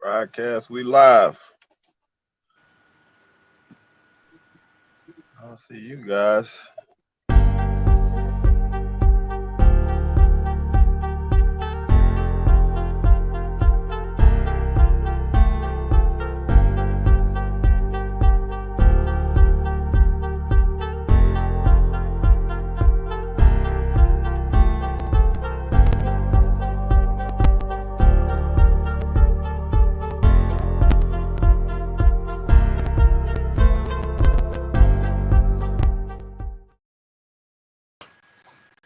Broadcast, we live. I'll see you guys.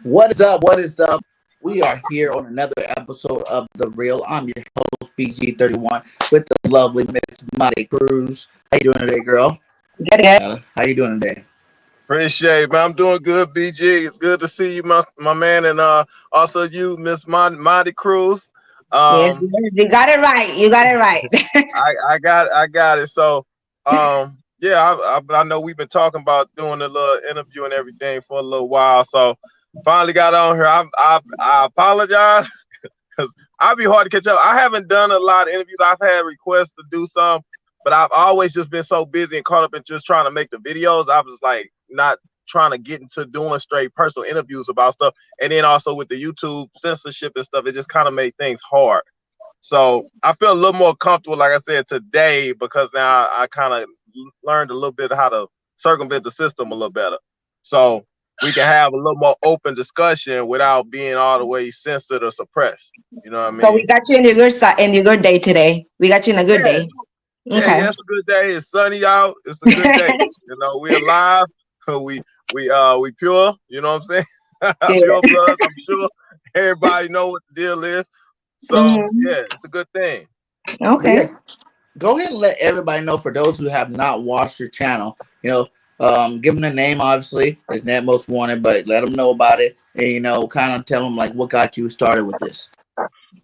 What is up? What is up? We are here on another episode of The Real. I'm your host, BG31, with the lovely Miss Monty Cruz. How you doing today, girl? Good. How you doing today? Appreciate it, man. I'm doing good, BG. It's good to see you, my man, and also you, Miss Monty Cruz. Yes, you got it right. You got it right. I got it. So, yeah, I know we've been talking about doing a little interview and everything for a little while. So, finally got on here. I apologize because I'll be hard to catch up. I haven't done a lot of interviews. I've had requests to do some, but I've always just been so busy and caught up in just trying to make the videos. I was like not trying to get into doing straight personal interviews about stuff. And then also with the YouTube censorship and stuff, it just kind of made things hard. So I feel a little more comfortable, like I said, today, because now I kind of learned a little bit how to circumvent the system a little better. So we can have a little more open discussion without being all the way censored or suppressed. You know what I mean? So we got you in your good day today. We got you in a good day. Okay. Yeah, it's a good day. It's sunny out. It's a good day. You know, we alive. We pure. You know what I'm saying? Pure blood. I'm sure everybody know what the deal is. So yeah, it's a good thing. Okay. Yeah, go ahead and let everybody know, for those who have not watched your channel, give them the name. Obviously, it's Net Most Wanted, but let them know about it, and kind of tell them like what got you started with this.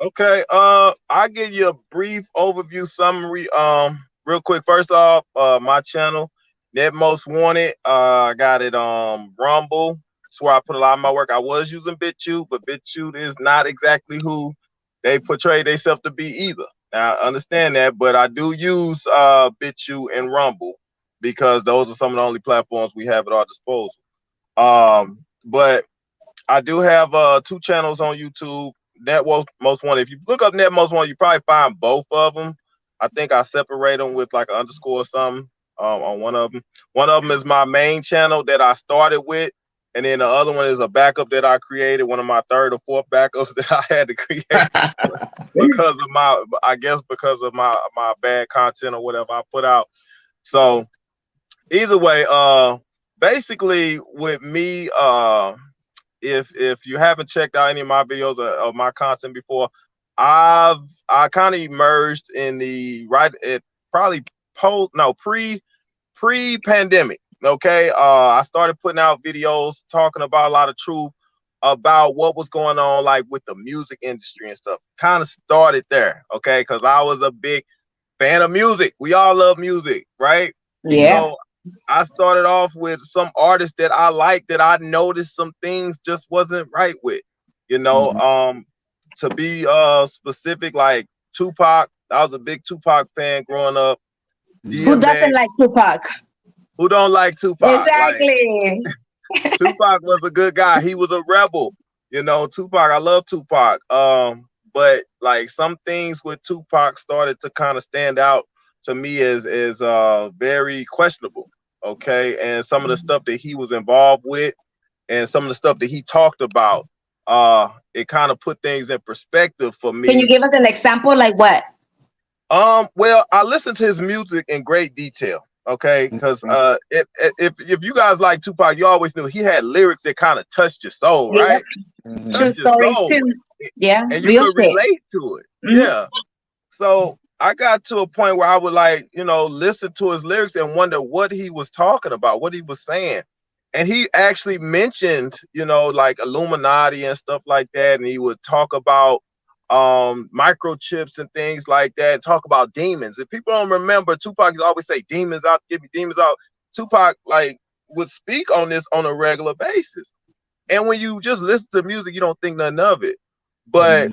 Okay, I'll give you a brief overview summary. Real quick. First off, my channel, Net Most Wanted. I got it Rumble. That's where I put a lot of my work. I was using BitChute, but BitChute is not exactly who they portray themselves to be either. Now, I understand that, but I do use BitChute and Rumble because those are some of the only platforms we have at our disposal. But I do have 2 channels on YouTube. Net Most Wanted. If you look up Net Most Wanted, you probably find both of them. I think I separate them with like an underscore or something on one of them. One of them is my main channel that I started with, and then the other one is a backup that I created, one of my 3rd or 4th backups that I had to create because of my bad content or whatever I put out. So either way, basically with me, if you haven't checked out any of my videos or my content before, I kind of emerged in the pre-pandemic. Okay, I started putting out videos talking about a lot of truth about what was going on, like with the music industry and stuff. Kind of started there, okay, because I was a big fan of music. We all love music, right? Yeah. So I started off with some artists that I liked, that I noticed some things just wasn't right with, to be specific, like Tupac. I was a big Tupac fan growing up. Who doesn't like Tupac? Who don't like Tupac? Exactly. Like, Tupac was a good guy. He was a rebel. Tupac, I love Tupac. But like some things with Tupac started to kind of stand out to me as very questionable. Okay, and some of the stuff that he was involved with and some of the stuff that he talked about, it kind of put things in perspective for me. Can you give us an example, like what? Well, I listened to his music in great detail. Okay, because if you guys like Tupac, you always knew he had lyrics that kind of touched your soul, right? True stories too. Yeah, and you could relate to it. Yeah. So I got to a point where I would listen to his lyrics and wonder what he was talking about, what he was saying. And he actually mentioned, like Illuminati and stuff like that. And he would talk about microchips and things like that, talk about demons. If people don't remember, Tupac always say demons out, give me demons out. Tupac would speak on this on a regular basis. And when you just listen to music, you don't think nothing of it. But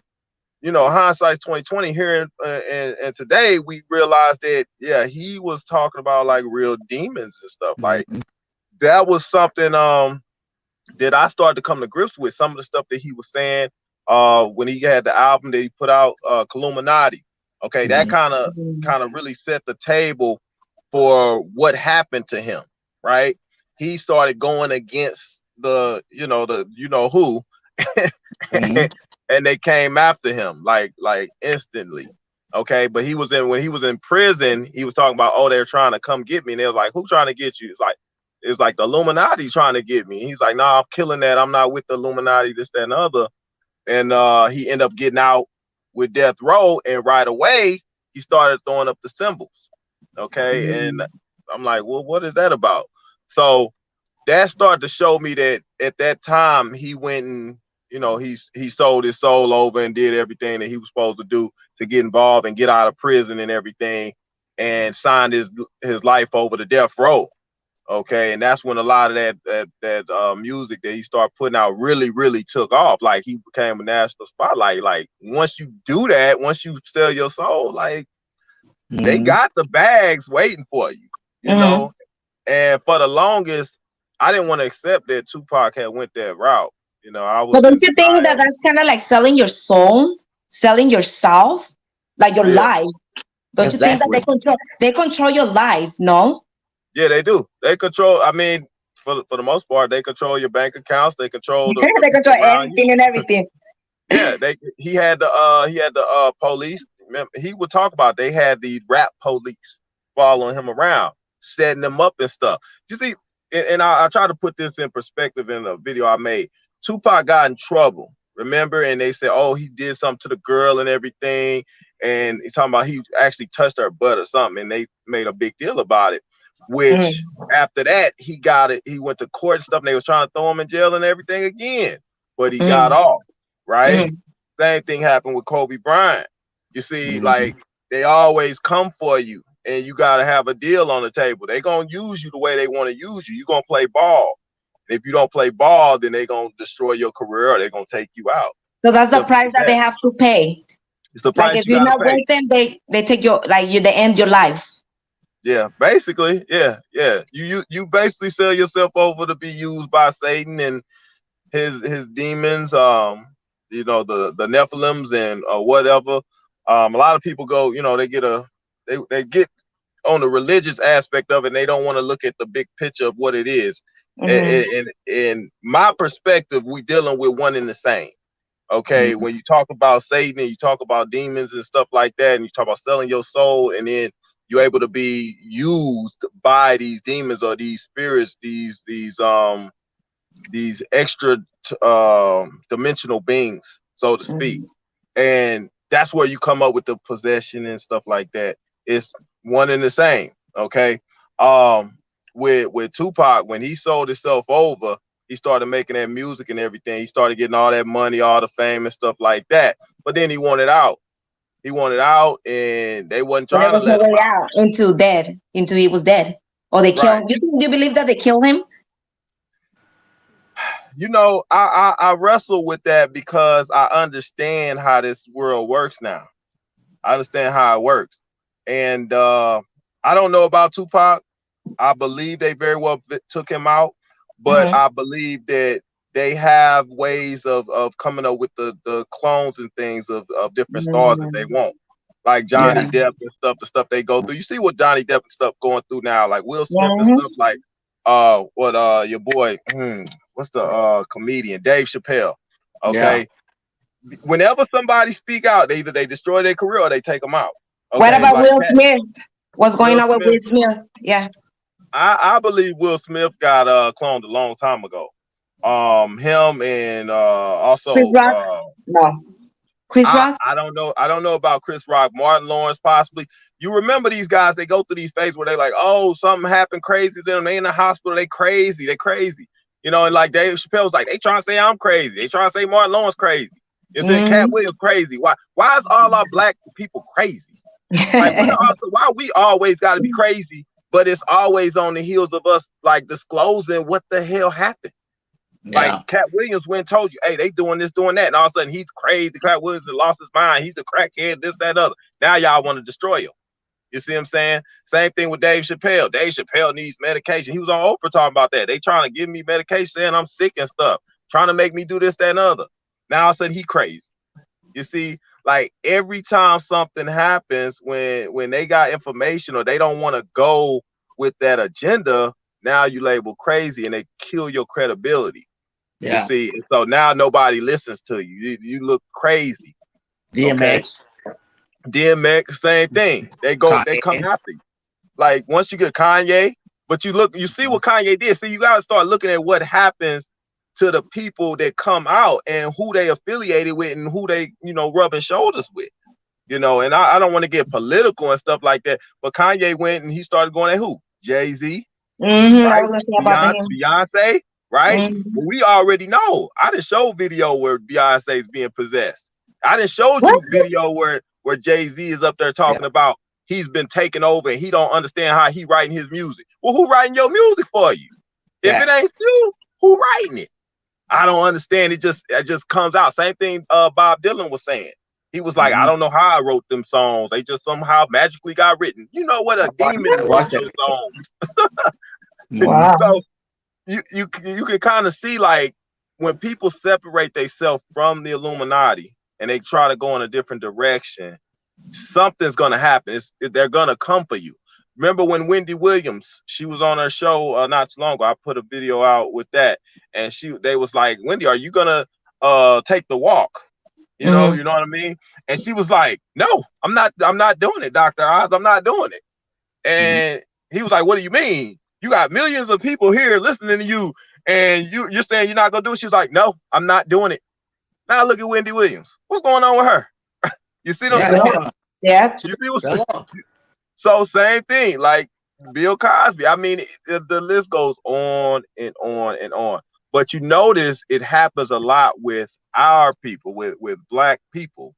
hindsight's 2020 here, and today we realized that yeah, he was talking about like real demons and stuff. Like Mhm. that was something that I started to come to grips with. Some of the stuff that he was saying when he had the album that he put out, Illuminati. Okay, that Mhm. kind of really set the table for what happened to him. Right, he started going against the who, Mhm. and they came after him like instantly. Okay, but he was in when he was in prison, he was talking about, oh, they're trying to come get me, and they was like, who trying to get you? It's like the Illuminati trying to get me. He's like, nah, I'm killing that. I'm not with the Illuminati, this, that, and the other. And he ended up getting out with death row, and right away he started throwing up the symbols. Okay, and I'm like, well, what is that about? So that started to show me that at that time he went and he sold his soul over and did everything that he was supposed to do to get involved and get out of prison and everything, and signed his life over to death row. Okay, and that's when a lot of that music that he started putting out really took off. Like he became a national spotlight. Like once you do that, once you sell your soul, like they Mhm. got the bags waiting for you, you Mm-hmm. know. And for the longest, I didn't want to accept that Tupac had went that route. I was But don't just you think that like, that's kind of like selling your soul, selling yourself, like your yeah, life? Don't you think that Exactly. they control your life? No, yeah, they do. They control. I mean, for the most part, they control your bank accounts. They control the they people control around you. everything and everything. Yeah, he had the police. Remember, he would talk about they had the rap police following him around, setting them up and stuff. You see, and I try to put this in perspective in a video I made. Tupac got in trouble, remember, and they said, oh, he did something to the girl and everything, and he's talking about he actually touched her butt or something, and they made a big deal about it. Which Mm-hmm. after that he got it. He went to court and stuff, and they was trying to throw him in jail and everything again, but he got Mm-hmm. off. Right? Mm-hmm. Same thing happened with Kobe Bryant. You see, like Mhm. they always come for you, and you got to have a deal on the table. They gonna use you the way they want to use you. You gonna play ball. And if you don't play ball, then they gonna destroy your career, or they gonna take you out. So that's the Simple price as that they that. have to pay. It's the Like price if you you're gotta not pay. with them, they take your like you they end your life. Yeah, basically, yeah. You basically sell yourself over to be used by Satan and his demons, the Nephilims and whatever. A lot of people go, they get on the religious aspect of it, and they don't want to look at the big picture of what it is. Mm-hmm. In my perspective, we dealing with one and the same. Okay, Mhm. when you talk about Satan and you talk about demons and stuff like that, and you talk about selling your soul, and then you're able to be used by these demons or these spirits, these extra dimensional beings, so to speak. Mm-hmm. And that's where you come up with the possession and stuff like that. It's one and the same. Okay. Um, with Tupac, when he sold himself over, he started making that music and everything. He started getting all that money, all the fame and stuff like that. But then he wanted out. He wanted out, and they wasn't But there trying to was no let him way out. out into dead, into he was dead. Or they Right. killed you believe that they killed him? I wrestle with that because I understand how this world works now. I understand how it works. And I don't know about Tupac. I believe they very well took him out, but Mm-hmm. I believe that they have ways of coming up with the clones and things of different stars that they Mm-hmm. want. Like Johnny Yeah. Depp and stuff, the stuff they go through. You see what Johnny Depp and stuff going through now, like Will Smith and Mm-hmm. stuff, like what your boy, what's the comedian Dave Chappelle. Yeah. Okay, whenever somebody speak out, they either they destroy their career or they take them out. What Okay, about like Will Smith? What's going Will on with Smith. Will Smith? Yeah. I believe Will Smith got cloned a long time ago. Him and Chris also Rock? No. Chris Rock? I don't know about Chris Rock, Martin Lawrence, possibly. You remember these guys? They go through these phases where they like, oh, something happened crazy to them. They in the hospital. They crazy. They crazy. And like Dave Chappelle's like, they trying to say I'm crazy. They trying to say Martin Lawrence crazy. It's in Cat Mm-hmm. Williams crazy. Why is all our black people crazy? Like why we always got to be crazy, but it's always on the heels of us like disclosing what the hell happened. Like Yeah. Cat Williams went and told you, hey, they doing this, doing that, and all of a sudden he's crazy. Cat Williams has lost his mind. He's a crackhead, this, that, other. Now y'all want to destroy him. You see what I'm saying? Same thing with Dave Chappelle. Dave Chappelle needs medication. He was on Oprah talking about that. They trying to give me medication, saying I'm sick and stuff, trying to make me do this, that, and other. Now all of a sudden he crazy. You see, like every time something happens, when they got information or they don't want to go with that agenda, now you label crazy and they kill your credibility. You Yeah. see, and so now nobody listens to you. You look crazy. Okay. DMX, DMX, same thing. They come Kanye. after you. Like once you get Kanye, but you see what Kanye did. See, you gotta start looking at what happens to the people that come out and who they affiliated with and who they, rubbing shoulders with. And I don't want to get political and stuff like that. But Kanye went and he started going at who? Jay-Z, I right? was gonna say about him. Beyonce, right? Mm-hmm. Well, we already know. I didn't show video where Beyonce is being possessed. I didn't show What? you video where Jay-Z is up there Yeah. talking about he's been taken over and he don't understand how he writing his music. Well, who writing your music for you? If it Yeah. ain't you, who writing it? I don't understand. It just comes out. Same thing Bob Dylan was saying. He was like, I Mm-hmm. don't know how I wrote them songs. They just somehow magically got written. You know what? A demon I wrote watched that those video. songs. Mm-hmm. Wow. So you can kind of see like when people separate themselves from the Illuminati and they try to go in a different direction, something's gonna happen. They're gonna come for you. Remember when Wendy Williams, she was on her show not too long ago. I put a video out with that, and they was like, Wendy, are you gonna take the walk? Mm-hmm. You know what I mean? And she was like, no, I'm not doing it, Dr. Oz. I'm not doing it. Mm-hmm. And he was like, what do you mean? You got millions of people here listening to you, and you're saying you're not gonna do it. She's like, no, I'm not doing it. Now look at Wendy Williams. What's going on with her? You see what I'm Yeah. saying? No. Yeah. You see what's Shut up. so same thing, like Bill Cosby. I mean, the list goes on and on and on. But you notice it happens a lot with our people, with black people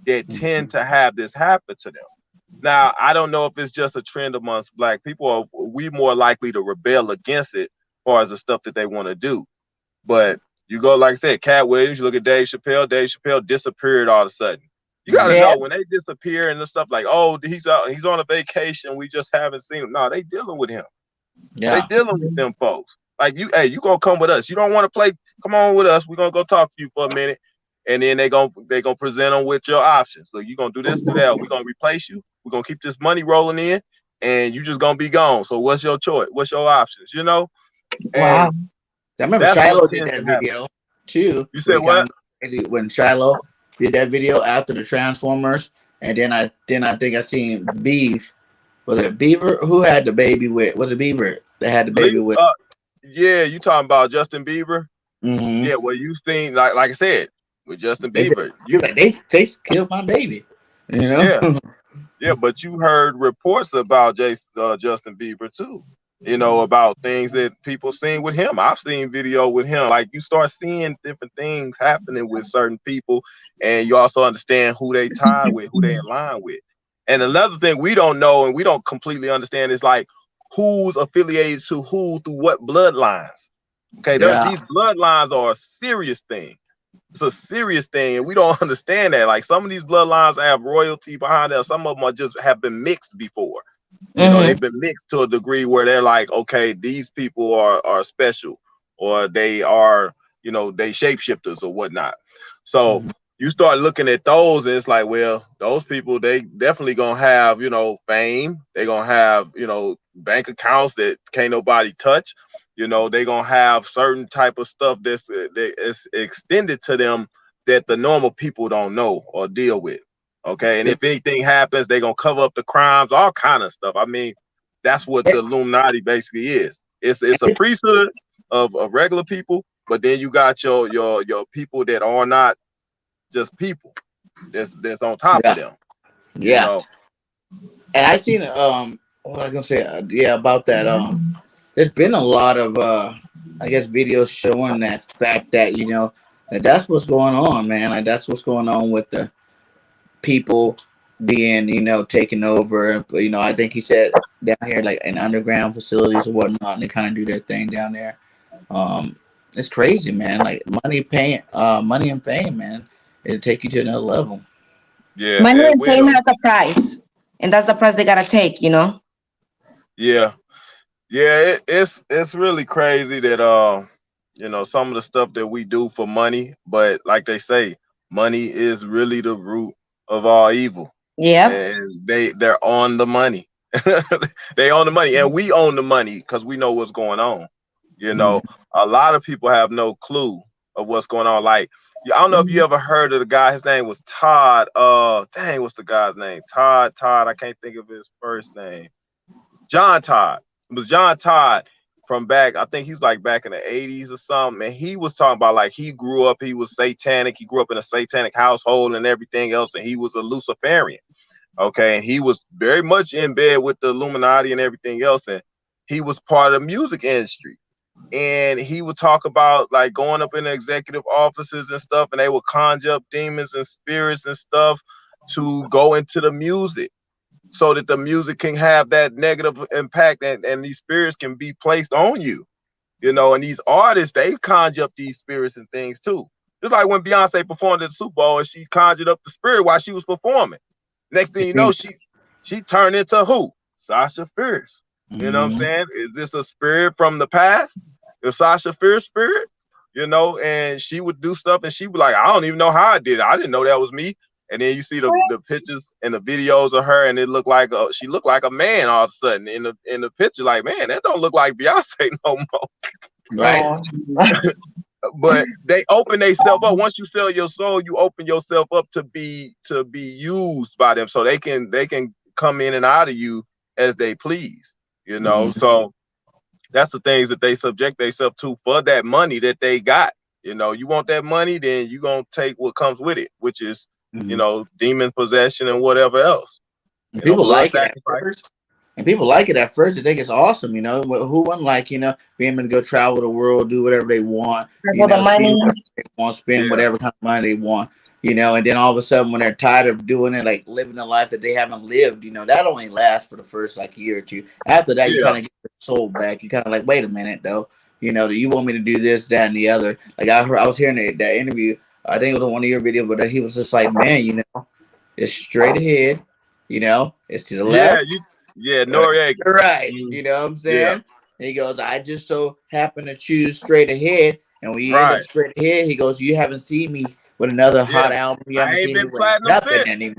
that tend to have this happen to them. Now, I don't know if it's just a trend amongst black people or if we more likely to rebel against it as far as the stuff that they want to do. But you go, like I said, Cat Williams, you look at Dave Chappelle disappeared all of a sudden. You got to Mm-hmm. Yeah. know when they disappear and the stuff like, oh, he's on a vacation. We just haven't seen him. No, they dealing with him. They Yeah. dealing with them folks. Like you gonna come with us. You don't want to play? Come on with us. We're gonna go talk to you for a minute, and then they gonna present them with your options. Look, you gonna do this, do that. We're gonna replace you. We're gonna keep this money rolling in, and you just gonna be gone. So what's your choice? What's your options? Wow. And I remember that's what Shiloh did tends that to happen. video too. You Where said he kind what? of crazy when Shiloh did that video after the Transformers, and then I think I seen Beef. Was it Beaver? Who had the baby with? Was it Beaver that had the baby Lee, with? yeah, you talking about Justin Bieber? Mm-hmm. Yeah, well, you seen like I said with Justin They said Bieber, he was like they killed my baby. You know? yeah. Yeah, but you heard reports about Justin Bieber too. About things that people seen with him. I've seen video with him. Like you start seeing different things happening with certain people, and you also understand who they tie with, who they align with. And another thing we don't know and we don't completely understand is like who's affiliated to who through what bloodlines. Okay, Yeah. these bloodlines are a serious thing. It's a serious thing, and we don't understand that. Like some of these bloodlines have royalty behind them. Some of them are just have been mixed before. Mm-hmm. They've been mixed to a degree where they're like, okay, these people are special, or they are, they shapeshifters or whatnot. So Mhm. you start looking at those, and it's like, well, those people they definitely gonna have, fame. They're gonna have, bank accounts that can't nobody touch. They're gonna have certain type of stuff that is extended to them that the normal people don't know or deal with. Okay, and Yeah. if anything happens, they're gonna cover up the crimes, all kind of stuff. I mean, that's what the Illuminati basically is. It's a priesthood of regular people, but then you got your people that are not just people. That's on top of Yeah. them. You Yeah. know. And I seen what was I gonna say? Yeah, about that. There's been a lot of I guess videos showing that fact that that's what's going on, man. Like that's what's going on with the people being taken over. I think he said down here like in underground facilities or whatnot, and they kind of do their thing down there. Um, It's crazy, man. Like money and fame, man. It'll take you to another level. Yeah, Money it and fame will. has a price, and that's the price they gotta take. You know. Yeah, yeah. It's really crazy that some of the stuff that we do for money, but like they say, money is really the root of all evil, Yep. and they're on the money. They own the money, and we own the money because we know what's going on. You Mhm. know, a lot of people have no clue of what's going on. Like, I don't know if you Mhm. ever heard of the guy. His name was Todd. Dang, what's the guy's name? Todd. I can't think of his first name. John Todd. It was John Todd from back. I think he's like back in the 80s or something. And he was talking about like he grew up. He was satanic. He grew up in a satanic household and everything else. And he was a Luciferian. Okay, and he was very much in bed with the Illuminati and everything else. And he was part of the music industry, and he would talk about like going up in the executive offices and stuff, and they would conjure up demons and spirits and stuff to go into the music so that the music can have that negative impact, and these spirits can be placed on you, and these artists, they conjure up these spirits and things too. Just like when Beyonce performed at the Super Bowl and she conjured up the spirit while she was performing. Next thing you know, she turned into who? Sasha Fierce. You know what I'm Mhm. saying? Is this a spirit from the past? The Sasha Fierce spirit? And she would do stuff and she would like, I don't even know how I did it. I didn't know that was me. And then you see the pictures and the videos of her, and it looked like she looked like a man all of a sudden in the picture. Like, man, that don't look like Beyonce no more. Right. Oh. But they open themselves up. Once you sell your soul, you open yourself up to be used by them, so they can come in and out of you as they please. Mhm. So that's the things that they subject themselves to for that money that they got. You want that money, then you gonna take what comes with it, which is Mhm. demon possession and whatever else. And people Blood like it at sacrifice. first. And people like it at first. They think it's awesome, you know. Who wouldn't like, being able to go travel the world, do whatever they want, For the see money. whatever they want, spend Yeah, whatever kind of money they want, and then all of a sudden when they're tired of doing it, like living a life that they haven't lived, that only lasts for the first like year or two. After that, you yeah, kind of get the soul back. You kind of like, wait a minute though, do you want me to do this, that, and the other? Like I was hearing that interview. I think it was on one of your videos, but he was just like, man, it's straight ahead, it's to the yeah. left Yeah, or to Noriega. the right. Mm, You know what I'm yeah, saying? And he goes, I just so happen to choose straight ahead. And when you end up right. straight ahead, he goes, you haven't seen me with another hot Yeah, album. You I haven't ain't seen me been with platinum nothing since. anymore.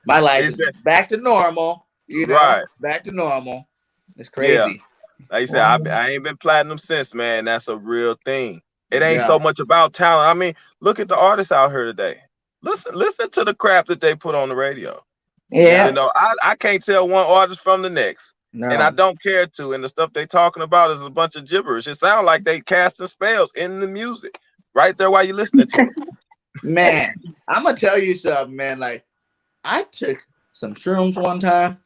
My life He is said, back to normal, right. back to normal. It's Yeah. crazy. Like you said, Wow. I ain't been platinum since, man. That's a real thing. It ain't Yeah. so much about talent. I mean, look at the artists out here today. Listen to the crap that they put on the radio. Yeah. Yeah. I can't tell one artist from the next. And I No. don't care to. And the stuff they talking about is a bunch of gibberish. It sounds like they casting spells in the music right there while you're listening to it. Man, I'm gonna tell you something, man. Like I took some shrooms one time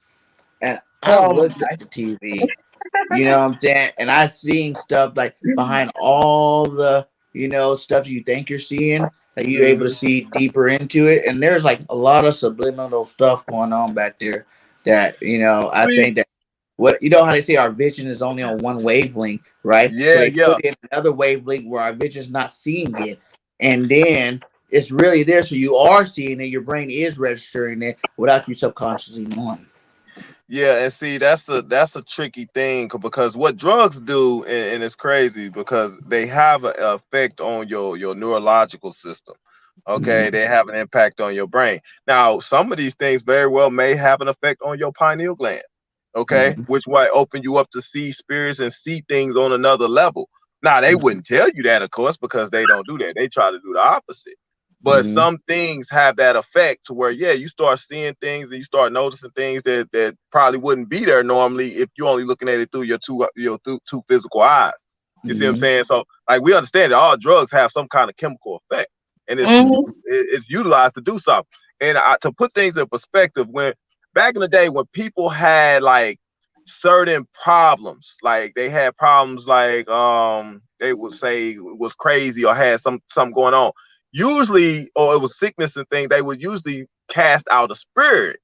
and I Oh looked my. at the TV. You know what I'm saying? And I seen stuff like behind all the, stuff you think you're seeing, that you're able to Mhm. see deeper into it. And there's like a lot of subliminal stuff going on back there that, I think that what how they say our vision is only on one wavelength, right? So Yeah, they yeah. put in another wavelength where our vision's not seeing it. And then it's really there. So you are seeing it, your brain is registering it without you subconsciously knowing. Yeah, and see that's a tricky thing because what drugs do, and it's crazy because they have an effect on your neurological system. Okay, Mm-hmm. they have an impact on your brain. Now, some of these things very well may have an effect on your pineal gland. Okay, Mm-hmm. which might open you up to see spirits and see things on another level. Now, they wouldn't tell you that, of course, because they don't do that. They try to do the opposite. But Mm-hmm. some things have that effect to where, yeah, you start seeing things and you start noticing things that probably wouldn't be there normally if you're only looking at it through your two physical eyes. You see what I'm Mm-hmm. saying? So, like, we understand that all drugs have some kind of chemical effect, and Mm-hmm. it's utilized to do something. And to put things in perspective, when back in the day when people had like certain problems, like they had problems like they would say was crazy or had something going on, usually, or it was sickness and things, they would usually cast out a spirit.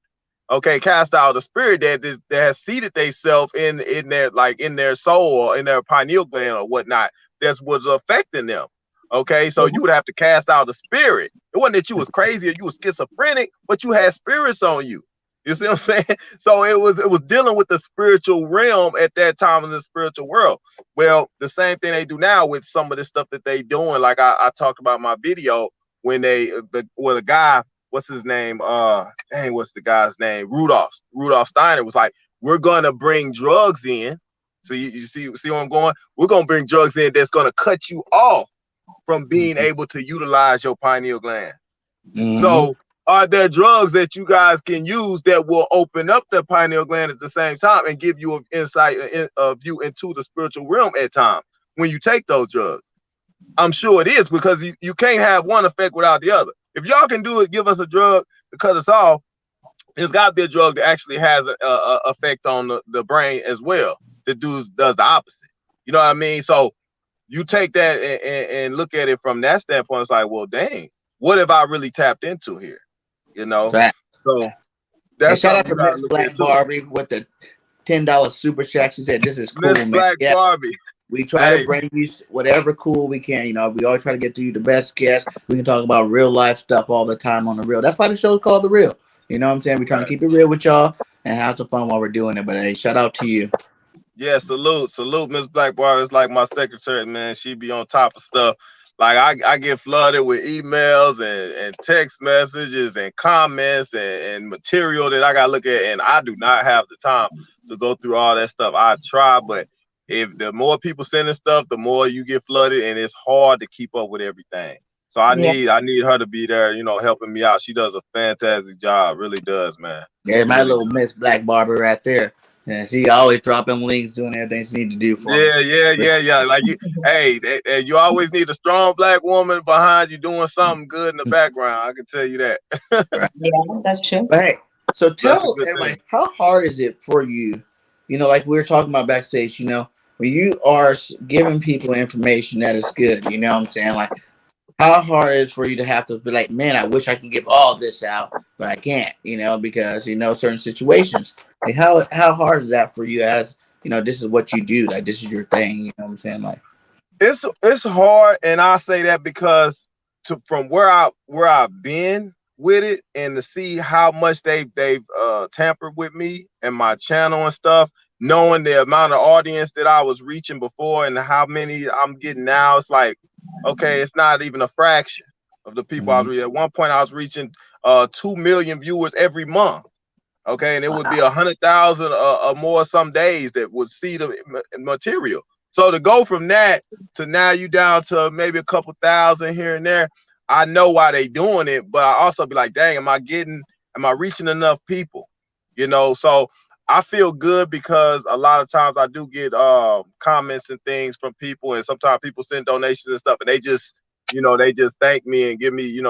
Okay, cast out a spirit that has seated themselves in their, like, in their soul or in their pineal gland or whatnot, that was affecting them. Okay, so you would have to cast out a spirit. It wasn't that you was crazy or you was schizophrenic, but you had spirits on you. You see what I'm saying? So it was dealing with the spiritual realm at that time in the spiritual world. Well, the same thing they do now with some of the stuff that they doing. Like I talked about in my video when the guy, what's his name? What's the guy's name? Rudolph Steiner was like, we're gonna bring drugs in. So you see where I'm going? We're gonna bring drugs in that's gonna cut you off from being able to utilize your pineal gland. So are there drugs that you guys can use that will open up the pineal gland at the same time and give you an insight of you into the spiritual realm at times when you take those drugs? I'm sure it is, because you can't have one effect without the other. If y'all can do it, give us a drug to cut us off, there's got to be a drug that actually has an effect on the brain as well that does the opposite. You know what I mean? So you take that and look at it from that standpoint. It's like, well, dang, what have I really tapped into here? You know? Fact. So And that's shout out something to you gotta Miss look Black at too. Barbie with the $10 super chat. She said, "This is cool, Miss man. Black Yeah, Barbie. we try to bring you whatever cool we can. You know, we always try to get to you the best guests. We can talk about real life stuff all the time on the real. That's why the show's called The Real. You know what I'm saying? We're trying to keep it real with y'all and have some fun while we're doing it. But hey, shout out to you. Yeah, salute, Miss Black Barbie. It's like my secretary, man. She be on top of stuff. Like I get flooded with emails and text messages and comments and material that I gotta look at, and I do not have the time to go through all that stuff. I try, but if the more people sending stuff, the more you get flooded, and it's hard to keep up with everything. So I need her to be there, you know, helping me out. She does a fantastic job, really does, man. Yeah, She my really little does. Miss Black Barbie right there. Yeah, she always dropping links, doing everything she need to do for me. Yeah. Like you always need a strong black woman behind you doing something good in the background. I can tell you that. Right. Yeah, that's true. But hey, so That's a tell good everybody, thing. how hard is it for you? You know, like we were talking about backstage. You know, when you are giving people information that is good. You know what I'm saying? Like, how hard it is for you to have to be like, man, I wish I can give all this out, but I can't, you know, because you know certain situations. Like how hard is that for you as you know, this is what you do, like this is your thing, you know what I'm saying? Like It's hard, and I say that because from where I've been with it, and to see how much they've tampered with me and my channel and stuff, knowing the amount of audience that I was reaching before and how many I'm getting now, it's like, okay, it's not even a fraction of the people I was reaching. At one point I was reaching 2 million viewers every month. Okay, and it would be 100,000 or more some days that would see the material. So to go from that to now you down to maybe a couple thousand here and there, I know why they doing it, but I also be like, dang, am I reaching enough people? You know, so I feel good because a lot of times I do get comments and things from people, and sometimes people send donations and stuff, and they just thank me and give me,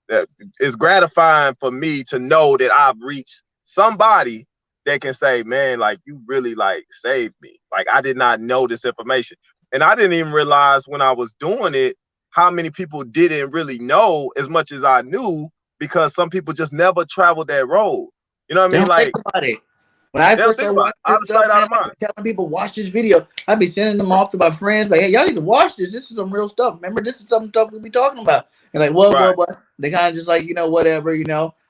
that it's gratifying for me to know that I've reached somebody that can say, man, like you really like saved me. Like I did not know this information. And I didn't even realize when I was doing it how many people didn't really know as much as I knew, because some people just never traveled that road. You know what I they mean? don't think Like about it. When I they don't first think started about it. watching Out this of stuff, sight, out man, of I mind. was telling people watch this video. I'd be sending them off to my friends, like, hey, y'all need to watch this. This is some real stuff. Remember, this is some stuff we be talking about. And like, Right. what? They kind of just like, whatever,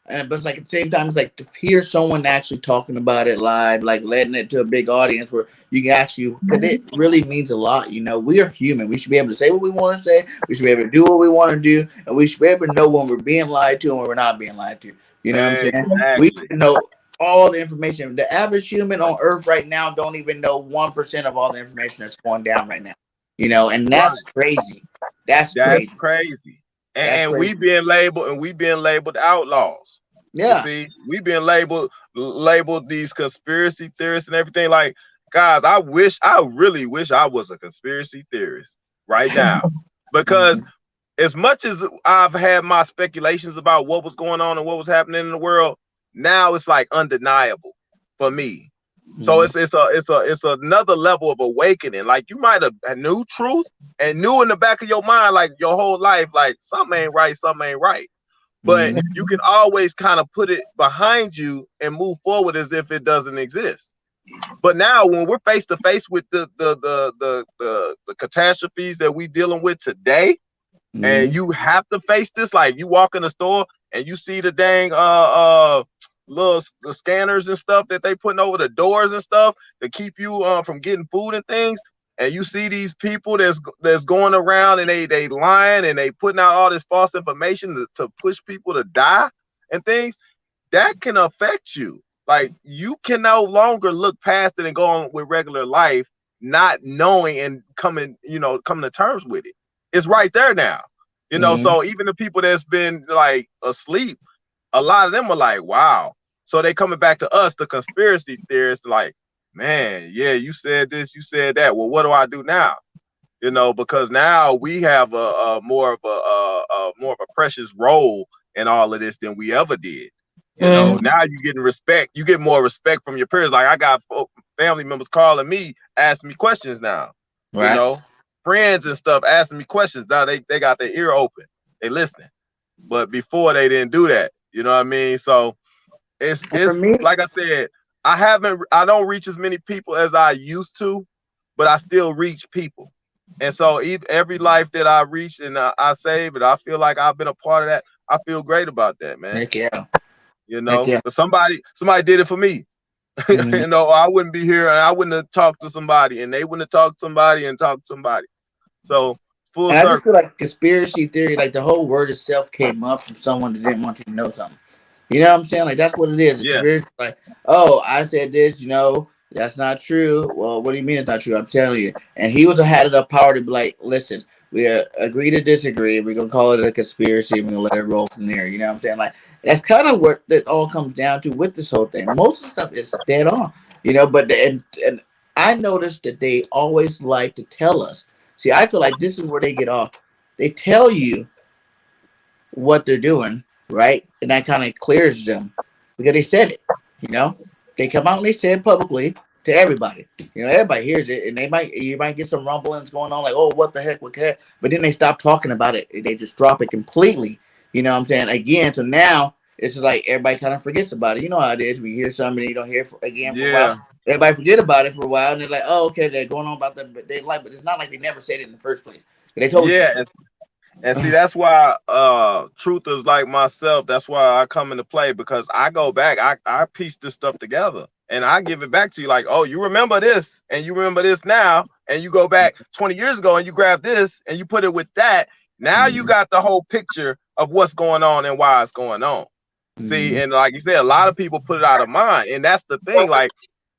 but it's like at the same time, it's like to hear someone actually talking about it live, like letting it to a big audience where you can actually, because it really means a lot. We are human. We should be able to say what we want to say. We should be able to do what we want to do. And we should be able to know when we're being lied to and when we're not being lied to. You know what I'm saying? We Exactly. should know all the information. The average human on Earth right now don't even know 1% of all the information that's going down right now. And Right. that's crazy. That's That's crazy. crazy. That's And crazy. we being labeled outlaws. You Yeah. see, we being labeled these conspiracy theorists and everything. Like, guys, I really wish I was a conspiracy theorist right now. Because as much as I've had my speculations about what was going on and what was happening in the world, now it's like undeniable for me. So it's another level of awakening. Like you might have knew truth and knew in the back of your mind, like your whole life, like something ain't right, something ain't right. But you can always kind of put it behind you and move forward as if it doesn't exist. But now when we're face to face with the catastrophes that we dealing with today, and Mm-hmm. you have to face this, like you walk in the store and you see the dang little the scanners and stuff that they putting over the doors and stuff to keep you from getting food and things, and you see these people that's going around and they lying and they putting out all this false information to push people to die and things, that can affect you. Like you can no longer look past it and go on with regular life, not knowing and coming to terms with it. It's right there now. Mm-hmm. So even the people that's been like asleep, a lot of them are like, wow. So they coming back to us, the conspiracy theorists, like, man, yeah, you said this, you said that. Well, what do I do now? Because now we have a more of a more of a precious role in all of this than we ever did. Mm. Now you getting respect. You get more respect from your peers. Like I got family members calling me, asking me questions now. You Right. know, friends and stuff asking me questions. Now they got their ear open. They listening. But before they didn't do that. You know what I mean? So And for it's me, like I said, I don't reach as many people as I used to, but I still reach people. And so every life that I reach and I save, and I feel like I've been a part of that, I feel great about that, man. heck yeah, heck yeah. But somebody did it for me. Mm-hmm. I wouldn't be here and I wouldn't have talked to somebody, and they wouldn't have talked to somebody and talked to somebody. So full And I just feel circle. like conspiracy theory, like the whole word itself came up from someone that didn't want to know something. You know what I'm saying? Like that's what it is. A Yeah, conspiracy, like, oh, I said this, that's not true. Well, what do you mean it's not true? I'm telling you. And he had enough power to be like, listen, we agree to disagree. We're gonna call it a conspiracy. We're gonna let it roll from there. You know what I'm saying? Like that's kind of what it all comes down to with this whole thing. Most of the stuff is dead on, but and I noticed that they always like to tell us. See, I feel like this is where they get off. They tell you what they're doing, right? And that kind of clears them because they said it. You know, they come out and they say it publicly to everybody. Everybody hears it, and you might get some rumblings going on, like, oh, what the heck, what the heck? But then they stop talking about it. They just drop it completely. You know what I'm saying? Again, so now it's just like everybody kind of forgets about it. You know how it is. We hear something, and you don't hear it again for a while. yeah, Everybody forget about it for a while, and they're like, oh, okay, they're going on about that, but but it's not like they never said it in the first place. They told you. yeah. And see, that's why truthers like myself, that's why I come into play, because I go back, I piece this stuff together and I give it back to you like, oh, you remember this and you remember this now, and you go back 20 years ago and you grab this and you put it with that. Now you Mhm. got the whole picture of what's going on and why it's going on. See, Mhm. and like you said, a lot of people put it out of mind. And that's the thing, like,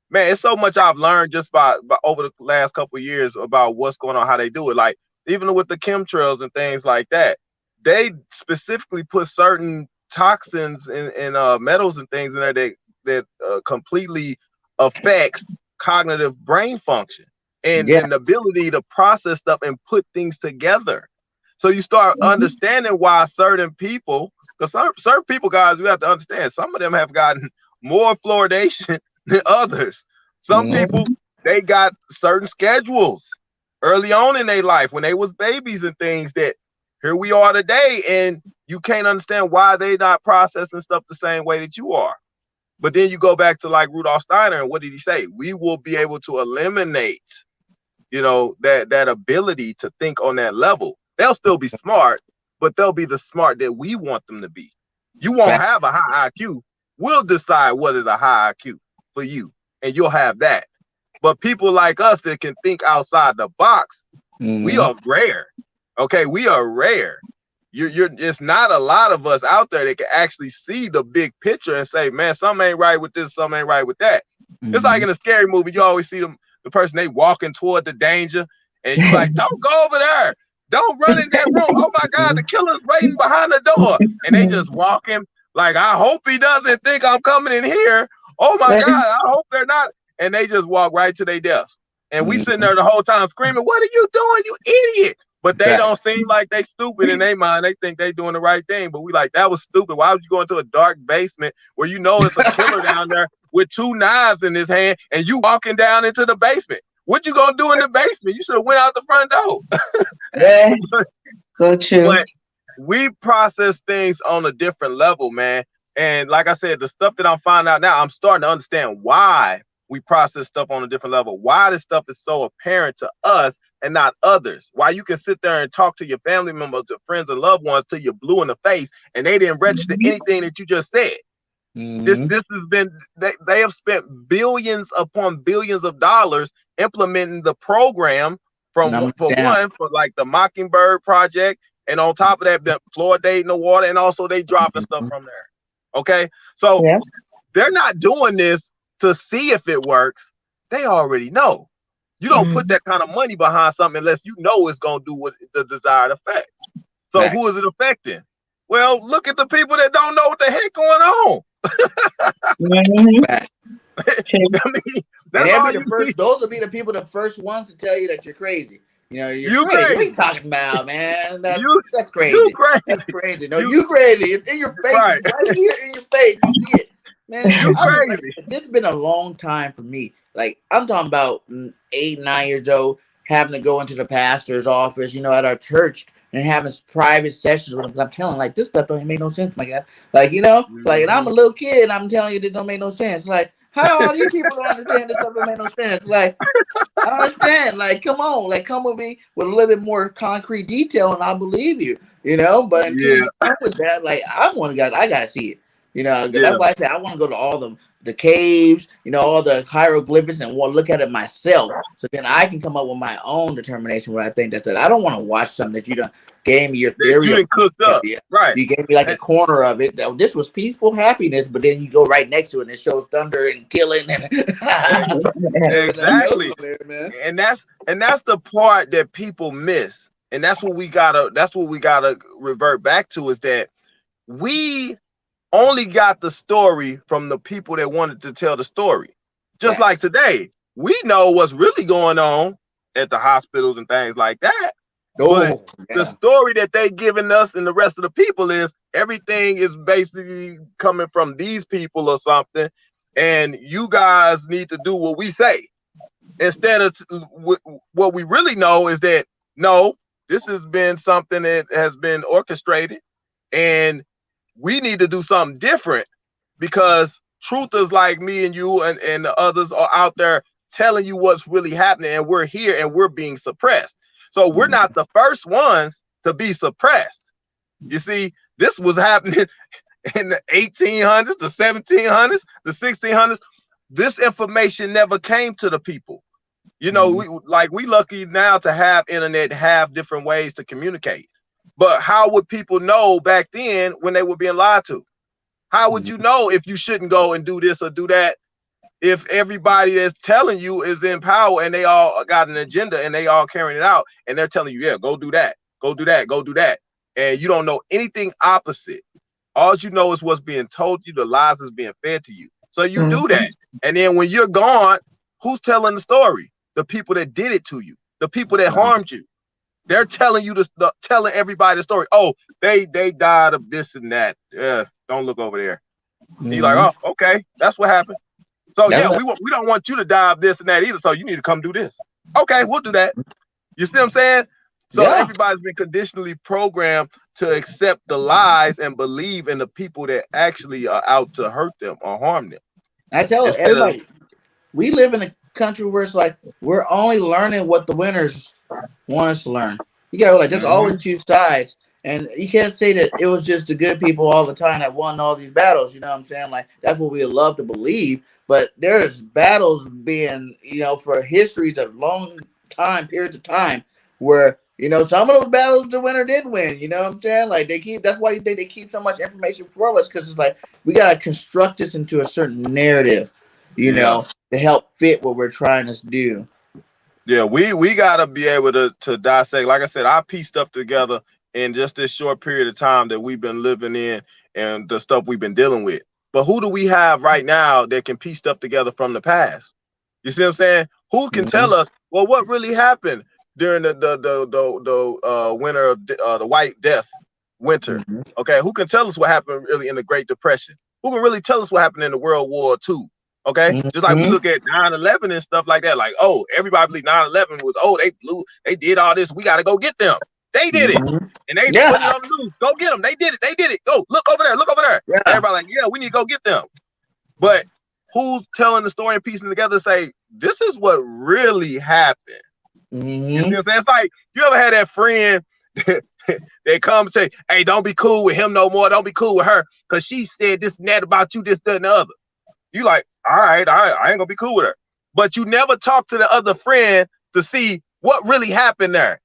man, it's so much I've learned just by over the last couple of years about what's going on, how they do it. Like even with the chemtrails and things like that, they specifically put certain toxins and metals and things in there that completely affects cognitive brain function Yeah. and the ability to process stuff and put things together. So you start Mhm. understanding why certain people, because certain people, guys, we have to understand, some of them have gotten more fluoridation than others. Some Mhm. people, Mhm. they got certain schedules early on in their life when they was babies and things that here we are today, and you can't understand why they not processing stuff the same way that you are. But then you go back to like Rudolph Steiner, and what did he say? We will be able to eliminate, that ability to think on that level. They'll still be smart, but they'll be the smart that we want them to be. You won't Fact. have a high IQ. We'll decide what is a high IQ for you, and you'll have that. But people like us that can think outside the box, we Mhm. are rare. Okay, we are rare. You're it's not a lot of us out there that can actually see the big picture and say, man, something ain't right with this, something ain't right with that. It's like Mhm. in a scary movie, you always see the person they walking toward the danger, and you like, don't go over there, don't run in that room. Oh my God, the Mhm. killer's waiting behind the door, and they just walking like, I hope he doesn't think I'm coming in here. Oh my God, I hope they're not, and they just walk right to their deaths. And we sitting Mhm. there the whole time screaming, what are you doing, you idiot? But they Fact. don't seem like they stupid in their mind. They think they doing the right thing. But we like, that was stupid. Why would you go into a dark basement where you know it's a killer down there with two knives in his hand and you walking down into the basement? What you gonna do in the basement? You should have went out the front door. Yeah, but, so true. but we process things on a different level, man. And like I said, the stuff that I'm finding out now, I'm starting to understand why we process stuff on a different level. Why this stuff is so apparent to us and not others. Why you can sit there and talk to your family members, your friends and loved ones till you're blue in the face and they didn't register anything that you just said. This has been, they have spent billions upon billions of dollars implementing the program for like the Mockingbird Project, and on top of that, the fluoridating the water, and also they dropping stuff from there. Okay, so they're not doing this to see if it works. They already know. You don't put that kind of money behind something unless you know it's gonna do what the desired effect. So who is it affecting? Well, look at the people that don't know what the heck going on. I mean, those will be the people, the first ones to tell you that you're crazy. You know, you're crazy. What are you talking about, man? That's crazy. That's crazy. No, you crazy. It's in your face. Right here in your face. You see it. Man, this has been a long time for me. Like, I'm talking about 8, 9 years old, having to go into the pastor's office, you know, at our church, and having private sessions with him. I'm telling him, like, this stuff don't make no sense, my guy. Like, you know, like, and I'm a little kid, and I'm telling you this don't make no sense. Like, how all these people don't understand this stuff don't make no sense? Like, I don't understand. Like, come on, like, come with me with a little bit more concrete detail, and I'll believe you. You know, but until you come with that, like, I gotta see it. You know, that's why I said I want to go to all the caves, you know, all the hieroglyphics, and look at it myself, so then I can come up with my own determination what I think that's it. I don't want to watch something that you done gave me your theory. You cooked up, right? You gave me like a corner of it. This was peaceful happiness, but then you go right next to it and it shows thunder and killing and exactly. And that's the part that people miss, and that's what we gotta revert back to, is that we only got the story from the people that wanted to tell the story. Just like today, we know what's really going on at the hospitals and things like that. But the story that they giving us and the rest of the people is everything is basically coming from these people or something, and you guys need to do what we say. Instead of what we really know is that, no, this has been something that has been orchestrated, and we need to do something different, because truthers like me and you and the others are out there telling you what's really happening, and we're here and we're being suppressed. So we're not the first ones to be suppressed. You see, this was happening in the 1800s, the 1700s, the 1600s. This information never came to the people. You know, we lucky now to have internet, have different ways to communicate. But how would people know back then when they were being lied to? How would you know if you shouldn't go and do this or do that, if everybody that's telling you is in power and they all got an agenda and they all carrying it out, and they're telling you, yeah, go do that, go do that, go do that, and you don't know anything opposite? All you know is what's being told you, the lies is being fed to you. So you do that, and then when you're gone, who's telling the story? The people that did it to you, the people that harmed you. They're telling you telling everybody the story. Oh, they died of this and that. Yeah, don't look over there. You're like, oh, okay, that's what happened. So we don't want you to die of this and that either. So you need to come do this. Okay, we'll do that. You see what I'm saying? So everybody's been conditionally programmed to accept the lies and believe in the people that actually are out to hurt them or harm them. I tell everybody, we live in a country where it's like we're only learning what the winners want us to learn. You got like there's always two sides, and you can't say that it was just the good people all the time that won all these battles. You know what I'm saying? Like that's what we love to believe, but there's battles being, you know, for histories of long time periods of time where, you know, some of those battles the winner did win. You know what I'm saying? Like that's why you think they keep so much information for us, because it's like we gotta construct this into a certain narrative, you know, to help fit what we're trying to do. Yeah, we gotta be able to dissect. Like I said, I piece stuff together in just this short period of time that we've been living in and the stuff we've been dealing with. But who do we have right now that can piece stuff together from the past? You see what I'm saying? Who can tell us, well, what really happened during the winter of the White Death winter? Okay, who can tell us what happened really in the Great Depression? Who can really tell us what happened in the World War II? Okay, just like we look at 9/11 and stuff like that, like, oh, everybody believe 9/11 was, oh, they did all this, we got to go get them. They did it, and they put it on the news. Go get them. They did it. Go look over there. Yeah. Everybody like, yeah, we need to go get them. But who's telling the story and piecing together, say this is what really happened. You see what I'm saying? It's like, you ever had that friend they come and say, hey, don't be cool with him no more. Don't be cool with her because she said this and that about you, this, that, and the other. You like, all right, I ain't gonna be cool with her. But you never talk to the other friend to see what really happened there.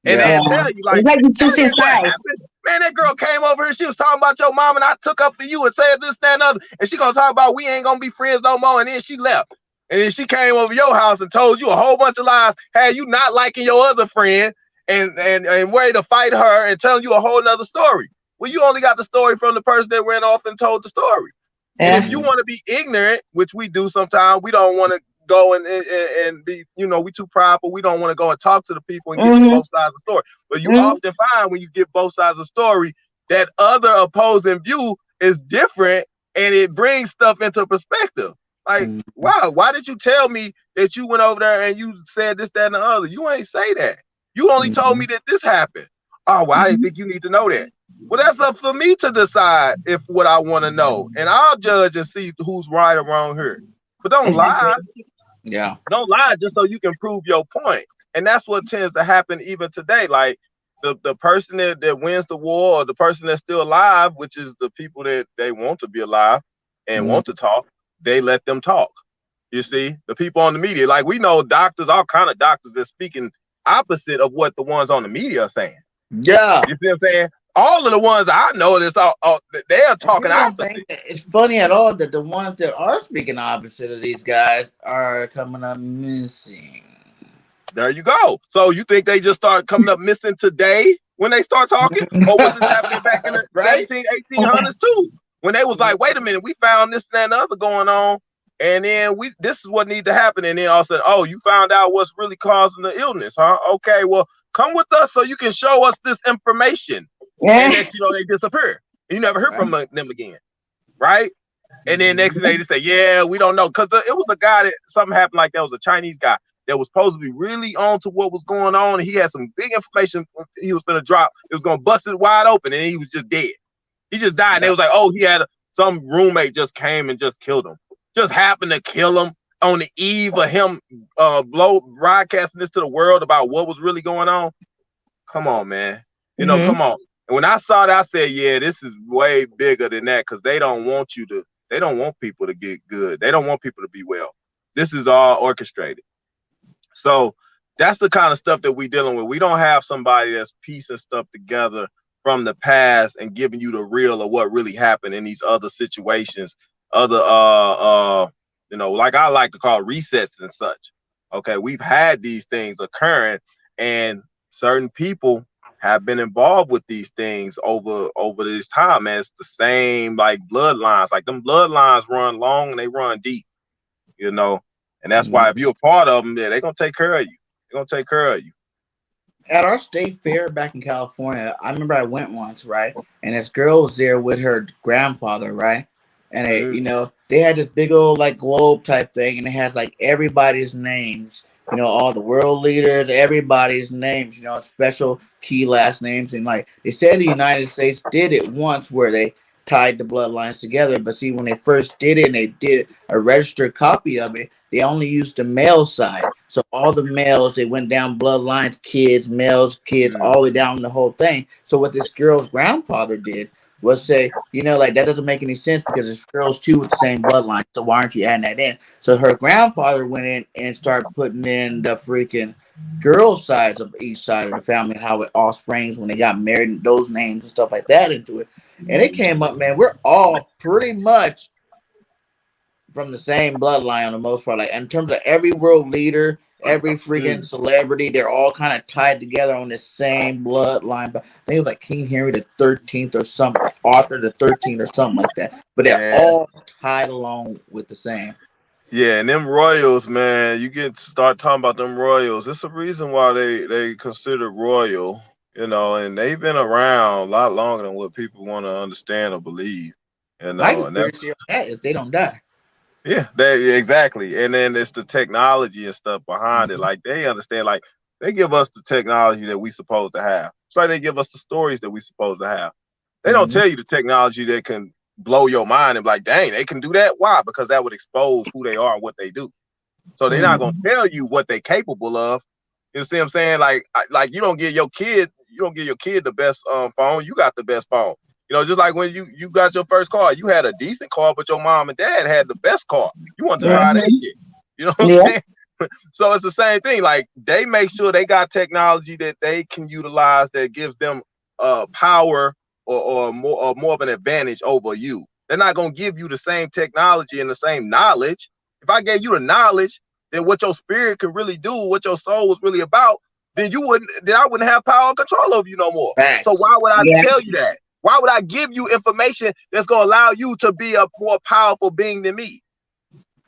And Yeah. they tell you, like, It's like you choosing what sides. happened? Man, that girl came over here. She was talking about your mom, and I took up for you and said this, that, and other. And she gonna talk about we ain't gonna be friends no more. And then she left. And then she came over your house and told you a whole bunch of lies. Had you not liking your other friend and ready to fight her and telling you a whole nother story. Well, you only got the story from the person that ran off and told the story. And if you want to be ignorant, which we do sometimes, we don't want to go and be, we too prideful. We don't want to go and talk to the people and give you both sides of the story. But you often find when you get both sides of the story, that other opposing view is different and it brings stuff into perspective. Like, wow, why did you tell me that you went over there and you said this, that, and the other? You ain't say that. You only told me that this happened. Oh, well, I didn't think you need to know that. Well, that's up for me to decide if what I want to know. And I'll judge and see who's right or wrong here. But don't lie. Yeah. Don't lie just so you can prove your point. And that's what tends to happen even today. Like the person that wins the war, or the person that's still alive, which is the people that they want to be alive and want to talk, they let them talk. You see, the people on the media, like we know doctors, all kind of doctors that speaking opposite of what the ones on the media are saying. Yeah. You see what I'm saying? All of the ones I know that's all they are talking opposite. It's funny at all that the ones that are speaking opposite of these guys are coming up missing. There you go. So you think they just start coming up missing today when they start talking? Or was this happening back in the Right? 1800s too? When they was like, wait a minute, we found this, that, and the other going on. And then this is what needs to happen. And then all of a sudden, oh, you found out what's really causing the illness, huh? Okay, well, come with us so you can show us this information. And next, they disappear. You never hear from them again, right? And then next thing they just say, yeah, we don't know. Because it was a guy that something happened like that. Was a Chinese guy that was supposed to be really on to what was going on. And he had some big information he was going to drop. It was going to bust it wide open. And he was just dead. He just died. And they was like, oh, he had some roommate just came and just killed him. Just happened to kill him on the eve of him broadcasting this to the world about what was really going on. Come on, man. Come on. And when I saw that, I said, yeah, this is way bigger than that, because they don't want people to get good. They don't want people to be well. This is all orchestrated. So that's the kind of stuff that we're dealing with. We don't have somebody that's piecing stuff together from the past and giving you the real of what really happened in these other situations, other like I like to call resets and such. Okay, we've had these things occurring, and certain people have been involved with these things over this time, man. It's the same like bloodlines. Like them bloodlines run long and they run deep, and that's why if you're a part of them, they're gonna take care of you. They're gonna take care of you. At our state fair back in California, I remember I went once, right? And this girl was there with her grandfather, right? And they had this big old like globe type thing, and it has like everybody's names, all the world leaders, everybody's names, special key last names. And like they said, the United States did it once where they tied the bloodlines together. But see, when they first did it and they did a registered copy of it, they only used the male side. So all the males, they went down bloodlines, kids, males, kids, all the way down the whole thing. So what this girl's grandfather did was say, like that doesn't make any sense because it's girls too with the same bloodline. So why aren't you adding that in? So her grandfather went in and started putting in the freaking girl sides of each side of the family, how it all springs when they got married, and those names and stuff like that into it. And it came up, man, we're all pretty much from the same bloodline on the most part. Like in terms of every world leader, every freaking celebrity, they're all kind of tied together on the same bloodline. But I think it was like King Henry the 13th or something, Arthur the 13th or something like that. But they're all tied along with the same. Yeah, and them royals, man, you start talking about them royals. It's a reason why they consider royal, and they've been around a lot longer than what people want to understand or believe. My conspiracy on that is they don't die. Yeah, exactly. And then it's the technology and stuff behind it. Like they understand, like they give us the technology that we supposed to have. It's like they give us the stories that we supposed to have. They don't tell you the technology that can blow your mind and be like, dang, they can do that. Why? Because that would expose who they are and what they do. So they're not gonna tell you what they're capable of. You see what I'm saying? Like you don't give your kid the best phone. You got the best phone. You know, just like when you got your first car, you had a decent car, but your mom and dad had the best car. You want to drive that shit. You know what I'm saying? So it's the same thing. Like they make sure they got technology that they can utilize that gives them power or more of an advantage over you. They're not gonna give you the same technology and the same knowledge. If I gave you the knowledge that what your spirit can really do, what your soul was really about, then I wouldn't have power and control over you no more. Facts. So why would I tell you that? Why would I give you information that's gonna allow you to be a more powerful being than me?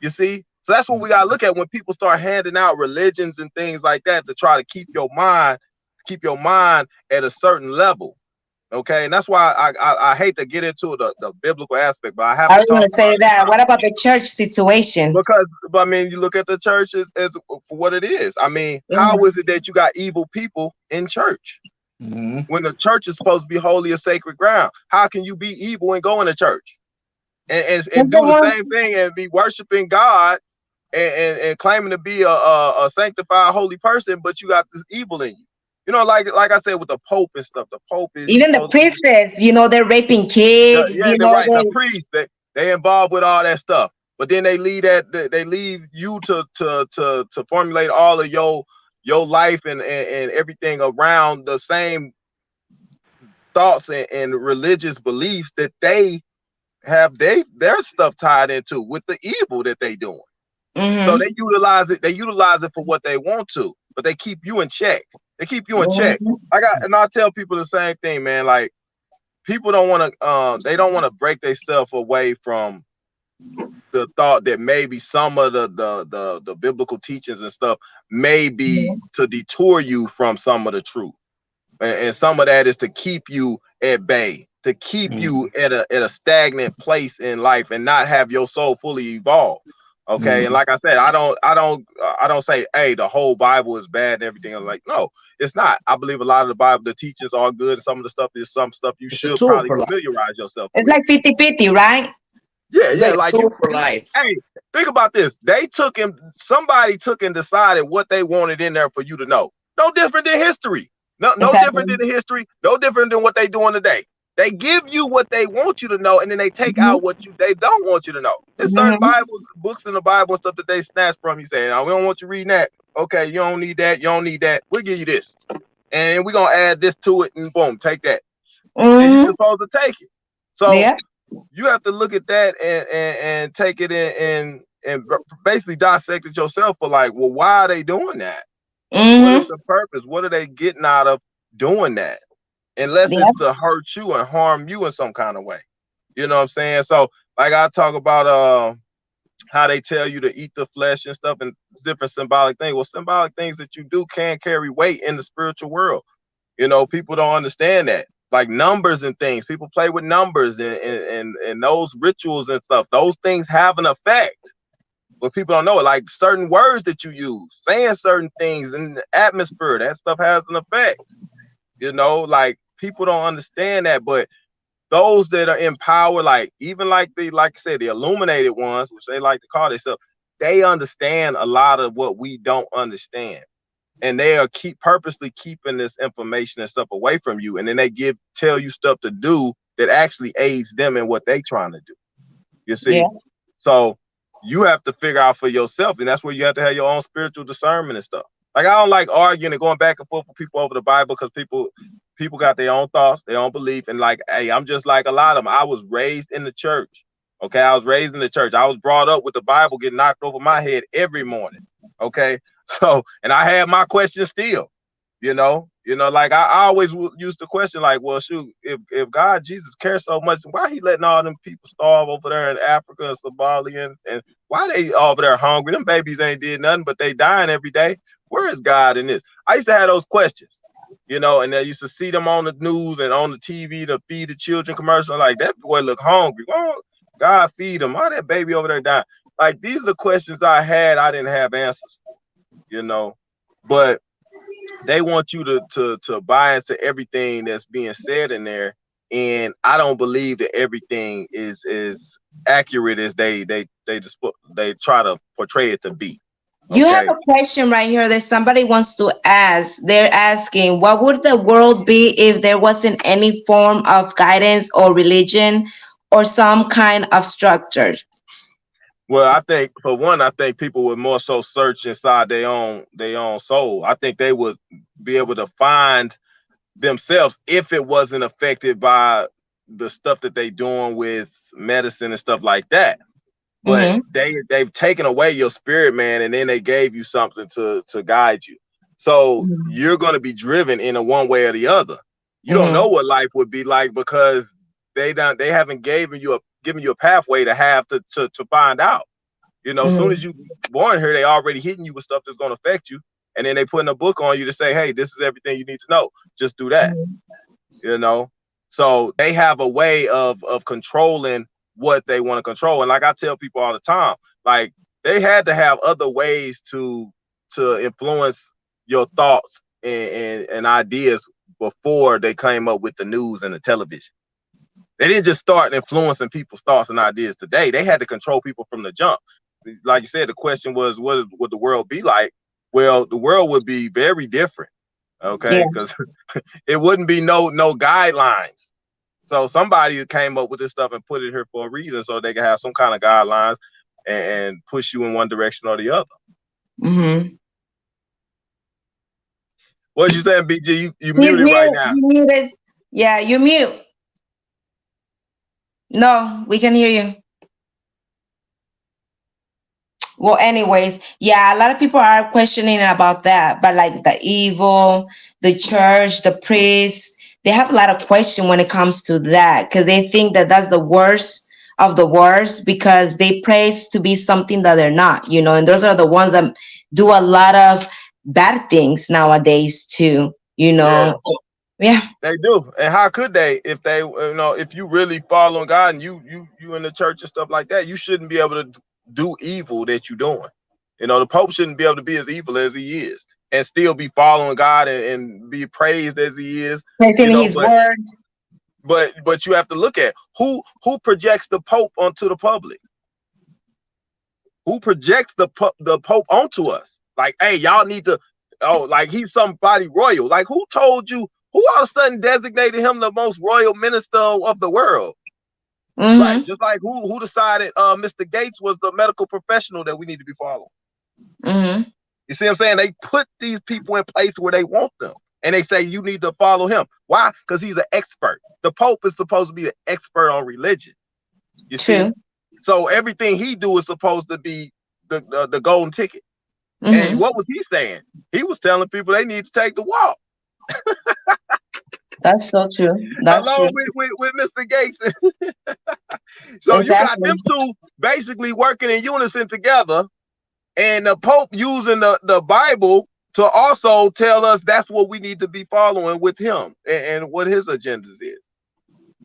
You see? So that's what we gotta look at when people start handing out religions and things like that to try to keep your mind at a certain level. Okay, and that's why I hate to get into the biblical aspect, but I have I to was talk going to say about it that. What about the church situation? because, I mean, you look at the church as for what it is. I mean, how is it that you got evil people in church when the church is supposed to be holy or sacred ground? How can you be evil and go in the church and do the same thing and be worshiping God and claiming to be a sanctified holy person, but you got this evil in you? You know, like I said with the Pope and stuff. The Pope is Even the priestess, you know, they're raping kids. yeah, You they're know, right. The priests they involved with all that stuff, but then they leave you to formulate all of your life and everything around the same thoughts and religious beliefs that they have their stuff tied into with the evil that they doing. So they utilize it for what they want to, but they keep you in check. They keep you in check. I tell people the same thing, man. Like people don't want to they don't want to break themselves away from the thought that maybe some of the biblical teachings and stuff may be to detour you from some of the truth. And some of that is to keep you at bay, to keep you at a stagnant place in life and not have your soul fully evolved. Okay. And like I said, I don't say, hey, the whole Bible is bad and everything. I'm like, no, it's not. I believe a lot of the Bible, the teachings are good. And some of the stuff is some stuff you It's a should tool probably for life. familiarize yourself it's with. like 50-50, right? Yeah, It's yeah. like a Like tool for life. hey, think about this. Somebody took and decided what they wanted in there for you to know. No different than history. No different than the history. No different than what they doing today. They give you what they want you to know, and then they take out what they don't want you to know. There's certain books in the Bible and stuff that they snatch from you, saying, "Oh, we don't want you reading that. Okay, you don't need that. You don't need that. We'll give you this, and we're gonna add this to it, and boom, take that." And you're supposed to take it. So you have to look at that and take it in and basically dissect it yourself for like, well, why are they doing that? What is the purpose? What are they getting out of doing that? Unless it's to hurt you and harm you in some kind of way. You know what I'm saying? So like I talk about how they tell you to eat the flesh and stuff and different symbolic things. Well, symbolic things that you do can carry weight in the spiritual world. You know, people don't understand that. Like numbers and things, people play with numbers and those rituals and stuff. Those things have an effect, but people don't know it. Like certain words that you use, saying certain things in the atmosphere, that stuff has an effect. You know, like people don't understand that, but those that are in power, like even like I said, the illuminated ones, which they like to call themselves, they understand a lot of what we don't understand. And they are purposely keeping this information and stuff away from you. And then they tell you stuff to do that actually aids them in what they trying to do. You see? So you have to figure out for yourself. And that's where you have to have your own spiritual discernment and stuff. Like I don't like arguing and going back and forth with people over the Bible because people got their own thoughts, their own belief. And like, hey, I'm just like a lot of them. I was raised in the church. Okay. I was raised in the church. I was brought up with the Bible getting knocked over my head every morning. Okay. So, and I had my questions still, like I always used to question, like, well, shoot, if God, Jesus cares so much, why he letting all them people starve over there in Africa and Somalia and why they over there hungry? Them babies ain't did nothing, but they dying every day. Where is God in this? I used to have those questions, and I used to see them on the news and on the TV to feed the children commercial. Like, that boy look hungry. Well, God feed him. Why that baby over there dying? Like, these are questions I had. I didn't have answers, but they want you to buy into everything that's being said in there and I don't believe that everything is as accurate as they try to portray it to be. You have Okay. a question right here that somebody wants to ask. They're asking, what would the world be if there wasn't any form of guidance or religion or some kind of structure? Well, I think for one, I think people would more so search inside their own soul. I think they would be able to find themselves if it wasn't affected by the stuff that they doing with medicine and stuff like that. But Mm-hmm. they've taken away your spirit, man, and then they gave you something to guide you. So you're going to be driven in a one way or the other. You don't Mm-hmm. know what life would be like because they haven't given you a pathway to have to find out. As soon as Mm-hmm. you born here, they already hitting you with stuff that's going to affect you, and then they putting a book on you to say, hey, this is everything you need to know. Just do that. you know. So they have a way of controlling what they want to control. And like I tell people all the time, like they had to have other ways to influence your thoughts and ideas before they came up with the news and the television. They didn't just start influencing people's thoughts and ideas today. They had to control people from the jump. Like you said, the question was, what would the world be like? Well, the world would be very different, okay? Yeah. Because it wouldn't be no guidelines. So somebody came up with this stuff and put it here for a reason, so they can have some kind of guidelines and push you in one direction or the other. Mm-hmm. What you saying, BG? You He's muted right mute. now. You mute. Yeah, you mute. No, we can hear you. Well, anyways, yeah, a lot of people are questioning about that, but like the evil, the church, the priests, they have a lot of question when it comes to that because they think that that's the worst of the worst because they praise to be something that they're not, and those are the ones that do a lot of bad things nowadays too, Yeah, Yeah. they do. And how could they if they, if you really following God and you in the church and stuff like that, you shouldn't be able to do evil that you're doing. The Pope shouldn't be able to be as evil as he is and still be following God and be praised as he is. Taking his But word. but you have to look at who projects the Pope onto the public. Who projects the Pope onto us? Like, hey, y'all need to. Oh, like he's somebody royal. Like, who told you? Who all of a sudden designated him the most royal minister of the world? Right, Mm-hmm. just like who decided Mr. Gates was the medical professional that we need to be following. Mm-hmm. You see what I'm saying? They put these people in place where they want them. And they say you need to follow him. Why? Because he's an expert. The Pope is supposed to be an expert on religion. You see? True. So everything he do is supposed to be the golden ticket. And Mm-hmm. what was he saying? He was telling people they need to take the walk. That's so true. That's true. Along with Mr. Gates. So you got Exactly. them two basically working in unison together, and the Pope using the Bible to also tell us that's what we need to be following with him and what his agendas is.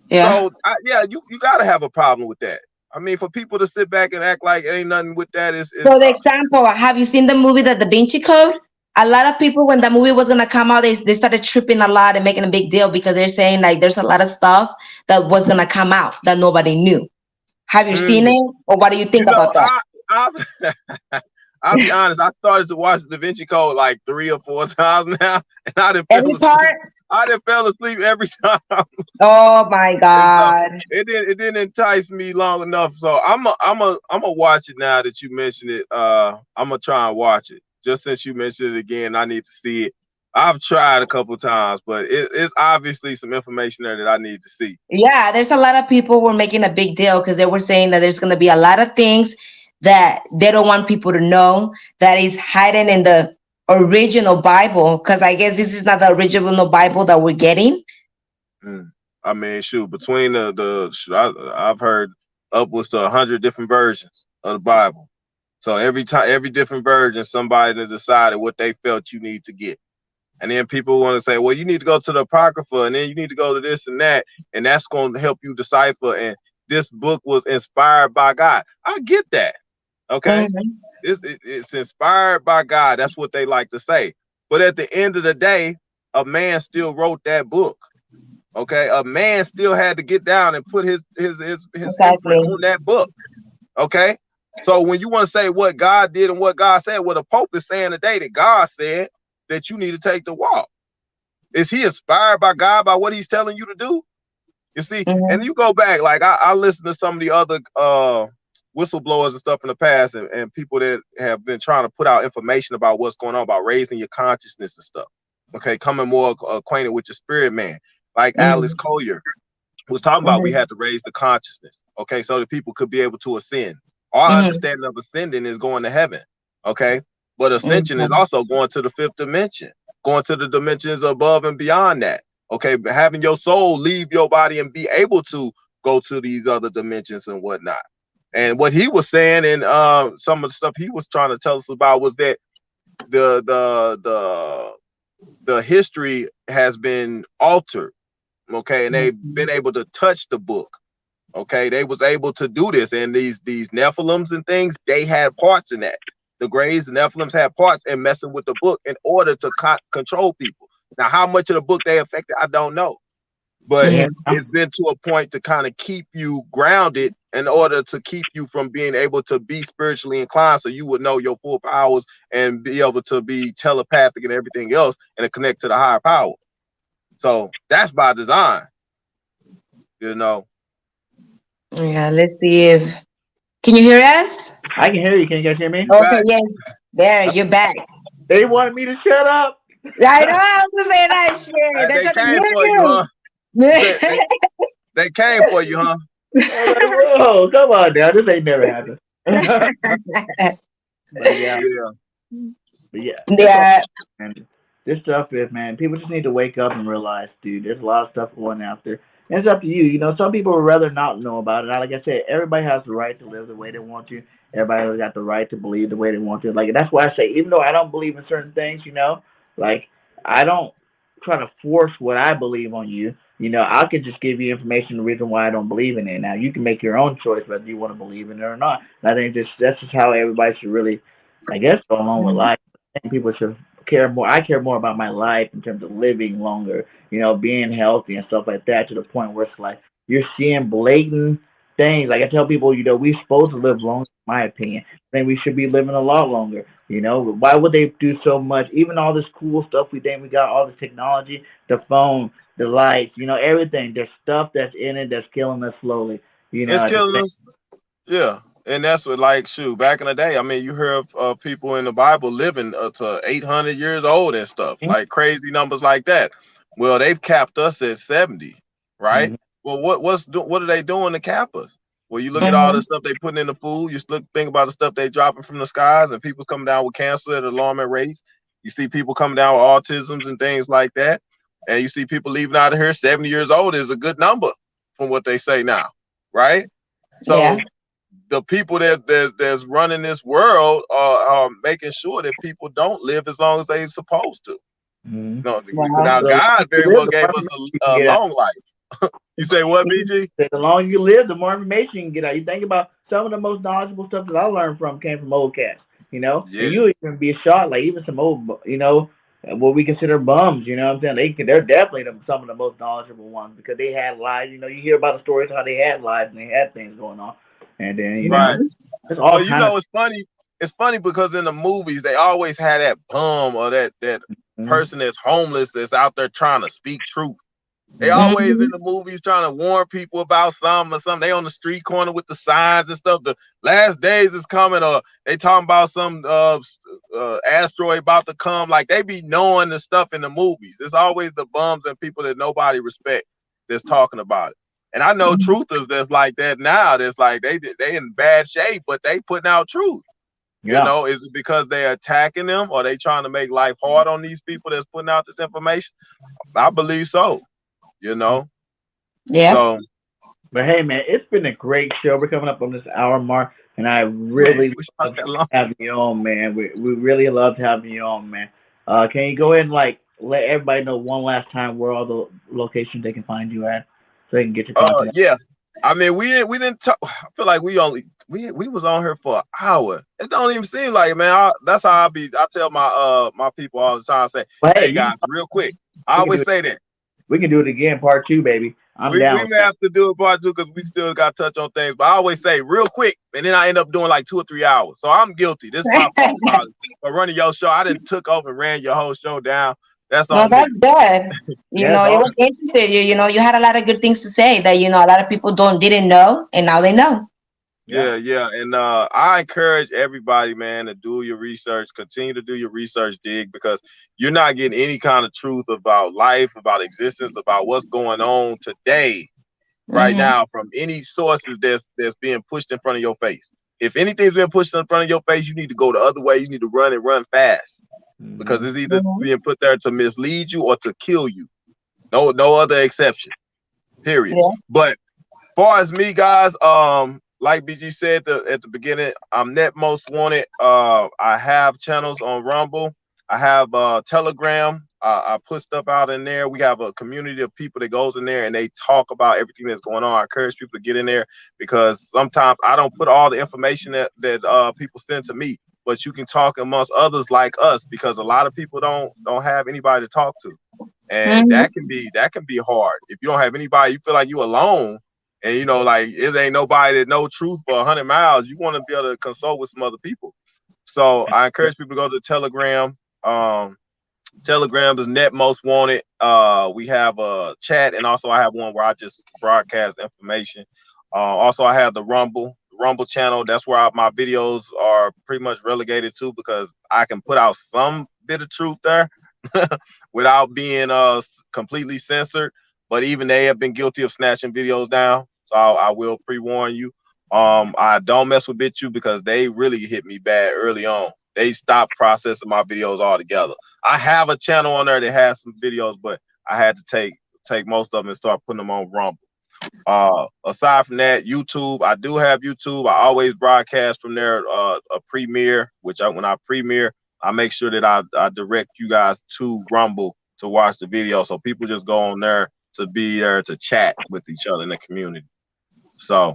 Yeah. So yeah, you got to have a problem with that. I mean, for people to sit back and act like ain't nothing with that is For the example, have you seen the movie The Da Vinci Code? A lot of people, when the movie was gonna come out, they started tripping a lot and making a big deal because they're saying like there's a lot of stuff that was gonna come out that nobody knew. Have you seen mm, it, or what do you think you know about that? I I'll be honest. I started to watch Da Vinci Code like 3 or 4 times now, and I didn't fell Every asleep. part? I didn't fell asleep every time. Oh my And so God. it didn't entice me long enough. So I'm a watch it now that you mentioned it. I'm gonna try and watch it. Just since you mentioned it again, I need to see it. I've tried a couple times, but it's obviously some information there that I need to see. Yeah, there's a lot of people were making a big deal because they were saying that there's gonna be a lot of things that they don't want people to know that is hidden in the original Bible. Because I guess this is not the original Bible that we're getting. Mm. I mean, shoot, between I've heard upwards to 100 different versions of the Bible. So every time, every different version, somebody decided what they felt you need to get. And then people want to say, well, you need to go to the Apocrypha, and then you need to go to this and that, and that's going to help you decipher. And this book was inspired by God. I get that. Okay. Mhm. It's inspired by God. That's what they like to say. But at the end of the day, a man still wrote that book. Okay, a man still had to get down and put his imprint Exactly. on that book. Okay, so when you want to say what God did and what God said, what the Pope is saying today, that God said that you need to take the walk. Is he inspired by God by what he's telling you to do? You see, and Mm-hmm. you go back, like I listened to some of the other whistleblowers and stuff in the past, and people that have been trying to put out information about what's going on about raising your consciousness and stuff. Okay, coming more acquainted with your spirit man, like Alice Mm-hmm. Collier was talking about. We Mm-hmm. had to raise the consciousness, okay, so that people could be able to ascend. Our Mm-hmm. understanding of ascending is going to heaven, okay, but ascension is Mm-hmm. also going to the fifth dimension, going to the dimensions above and beyond that. Okay, having your soul leave your body and be able to go to these other dimensions and whatnot. And what he was saying, and some of the stuff he was trying to tell us about, was that the the the the history has been altered. Okay, and they've been able to touch the book. Okay, they was able to do this, and these Nephilims and things, they had parts in that. The Greys and Nephilims had parts in messing with the book in order to control people. Now, how much of the book they affected, I don't know, but Yeah. Mm-hmm. it's been to a point to kind of keep you grounded in order to keep you from being able to be spiritually inclined, so you would know your full powers and be able to be telepathic and everything else and to connect to the higher power. So that's by design, you know. Yeah, let's see if can you hear us? I can hear you. Can you guys hear me? You Okay, back? yes. There, you're back. They wanted me to shut up. I know I was saying that shit. They're They trying to came hear for you, you. huh? You said they came for you, huh? I was like, whoa, come on now. This ain't never happened. But yeah, Yeah. but yeah, that's all. Yeah. Man. This stuff is, man, people just need to wake up and realize, dude, there's a lot of stuff going after. And it's up to you. You know, some people would rather not know about it. Now, like I said, everybody has the right to live the way they want to. Everybody has got the right to believe the way they want to. Like, that's why I say, even though I don't believe in certain things, you know, like, I don't try to force what I believe on you. You know, I could just give you information, the reason why I don't believe in it. Now, you can make your own choice whether you want to believe in it or not. And I think that's just how everybody should really, I guess, go along with life. I think people should care more. I care more about my life in terms of living longer, you know, being healthy and stuff like that, to the point where it's like you're seeing blatant things. Like I tell people, you know, we're supposed to live longer, in my opinion. I think we should be living a lot longer. You know, why would they do so much? Even all this cool stuff we think we got, all this technology, the phone, the lights, you know, everything. There's stuff that's in it that's killing us slowly. You know, It's at the killing same. us. Yeah. And that's what, like, shoot, back in the day, I mean, you hear of people in the Bible living to 800 years old and stuff, like crazy numbers like that. Well, they've capped us at 70, right? Mm-hmm. Well, what are they doing to cap us? Well, you look at all the Mm-hmm. stuff they putting in the food. You look think about the stuff they dropping from the skies, and people's coming down with cancer at alarming rates. You see people coming down with autisms and things like that, and you see people leaving out of here 70 years old is a good number from what they say now, right? Yeah. So the people that's running this world are making sure that people don't live as long as they're supposed to. Mm-hmm. No, Yeah. now So the longer God you very live, well the gave more us information you can a get out. long life. You say what, BG? So the longer you live, the more information you can get out. You think about some of the most knowledgeable stuff that I learned from came from old cats, you know, and Yeah, you even be shocked, like even some old, you know, what we consider bums, you know what I'm saying? They're definitely some of the most knowledgeable ones because they had lives. You know, you hear about the stories how they had lives and they had things going on, and then you know, right. Mm-hmm. there's all But you kind of. know, it's funny. It's funny because in the movies they always had that bum or that Mm-hmm. person that's homeless that's out there trying to speak truth. They Mm-hmm. always in Mm-hmm. the movies trying to warn people about something or something. They on the street corner with the signs and stuff. The last days is coming, or they talking about some asteroid about to come. Like they be knowing the stuff in the movies. It's always the bums and people that nobody respect that's talking about it. And I know truthers that's like that now. That's like they in bad shape, but they putting out truth. You Yeah. know, is it because they're attacking them or they trying to make life hard on these people that's putting out this information? I believe so. You know, Yeah. so But hey, man, it's been a great show. We're coming up on this hour mark, and I man, really wish I was love that long. having you on, man. We really loved having you on, man. Can you go ahead and like let everybody know one last time where all the locations they can find you at, so they can get your content? Yeah. I mean, we didn't talk. I feel like we was on here for an hour. It don't even seem like it, man. That's how I tell my my people all the time. I say, But hey, hey you guys, can, real quick. I we can do always it. say that. We can do it again, part two, baby. I'm down We with may that. have to do a part two because we still got to touch on things. But I always say real quick, and then I end up doing like 2 or 3 hours. So I'm guilty. This is my fault probably for running your show. I didn't took over and ran your whole show down. That's No, on that's me. good. Yeah, it's It all was interesting. You had a lot of good things to say that a lot of people didn't know, and now they know. yeah. Yeah. And I encourage everybody, man, to do your research. Continue to do your research, dig, because you're not getting any kind of truth about life, about existence, about what's going on today right Hmm. now from any sources that's being pushed in front of your face. If anything's been pushed in front of your face, you need to go the other way. You need to run and run fast because Mm-hmm. it's either Hmm. being put there to mislead you or to kill you. No other exception. Period. Yeah. But far as me, guys, like BG said at the beginning, I'm net most wanted. I have channels on Rumble. I have Telegram. I put stuff out in there. We have a community of people that goes in there and they talk about everything that's going on. I encourage people to get in there because sometimes I don't put all the information that people send to me, but you can talk amongst others like us because a lot of people don't have anybody to talk to, and Hmm. that can be hard if you don't have anybody. You feel like you alone, and like it ain't nobody that know truth for 100 miles. You want to be able to consult with some other people. So I encourage people to go to Telegram. Telegram is net most wanted. We have a chat, and also I have one where I just broadcast information. Also, I have the Rumble channel. That's where my videos are pretty much relegated to because I can put out some bit of truth there without being completely censored. But even they have been guilty of snatching videos down. So I will pre-warn you. I don't mess with BitChute because they really hit me bad early on. They stopped processing my videos altogether. I have a channel on there that has some videos, but I had to take most of them and start putting them on Rumble. Aside from that, YouTube, I do have YouTube. I always broadcast from there a premiere, when I premiere, I make sure that I direct you guys to Rumble to watch the video. So people just go on there to be there to chat with each other in the community. So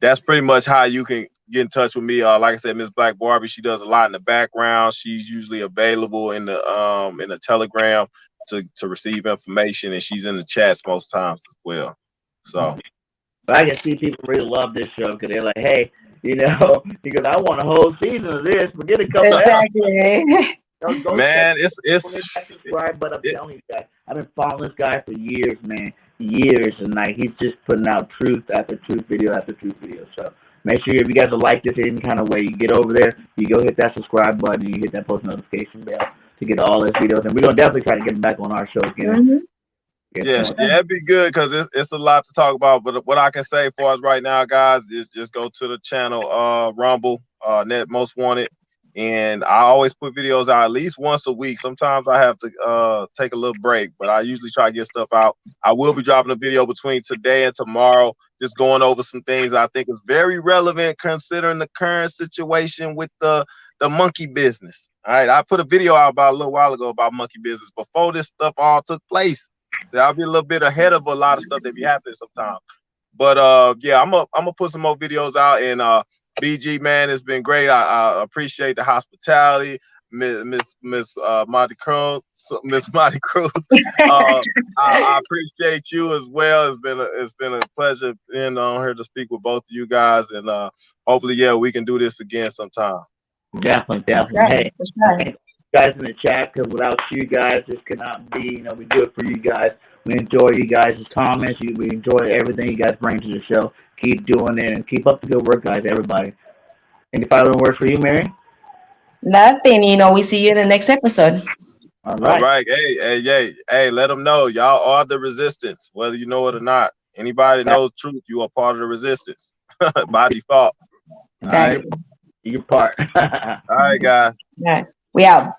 that's pretty much how you can get in touch with me. Like I said, Miss Black Barbie, she does a lot in the background. She's usually available in the Telegram to receive information, and she's in the chats most times as well. So But I can see people really love this show because they're like, hey, because I want a whole season of this. Forget a couple of episodes. Exactly. Go check man, on this guy, it, subscribe. But I'm it telling you guys, I've been following this guy for years, man. Years. And like, he's just putting out truth after truth video after truth video. So make sure if you guys will like this in any kind of way, you get over there, you go hit that subscribe button, and you hit that post notification bell to get all those videos. And we're going to definitely try to get him back on our show again. Hmm. Yes, yeah, it'd be good because it's a lot to talk about. But what I can say for us right now, guys, is just go to the channel Rumble, Net Most Wanted, and I always put videos out at least once a week. Sometimes I have to take a little break, but I usually try to get stuff out. I will be dropping a video between today and tomorrow, just going over some things I think is very relevant considering the current situation with the monkey business. All right, I put a video out about a little while ago about monkey business before this stuff all took place. So I'll be a little bit ahead of a lot of stuff that be happening sometimes. But yeah, I'm gonna put some more videos out, and BG, man, it's been great. I appreciate the hospitality, Miss Monty Cruz, Miss Monty Cruz. I appreciate you as well. It's been a pleasure being on here to speak with both of you guys, and hopefully, yeah, we can do this again sometime. Definitely, For definitely. sure. Hey, For sure. thank you guys in the chat because without you guys, this could not be. We do it for you guys. We enjoy you guys' comments. We enjoy everything you guys bring to the show. Keep doing it and keep up the good work, guys. Everybody. Any final words for you, Mary? Nothing. We see you in the next episode. All All right. right, hey, let them know y'all are the resistance, whether you know it or not. Anybody that knows truth, you are part of the resistance by default. All right, Exactly. Your part. all right, guys. All right. We out.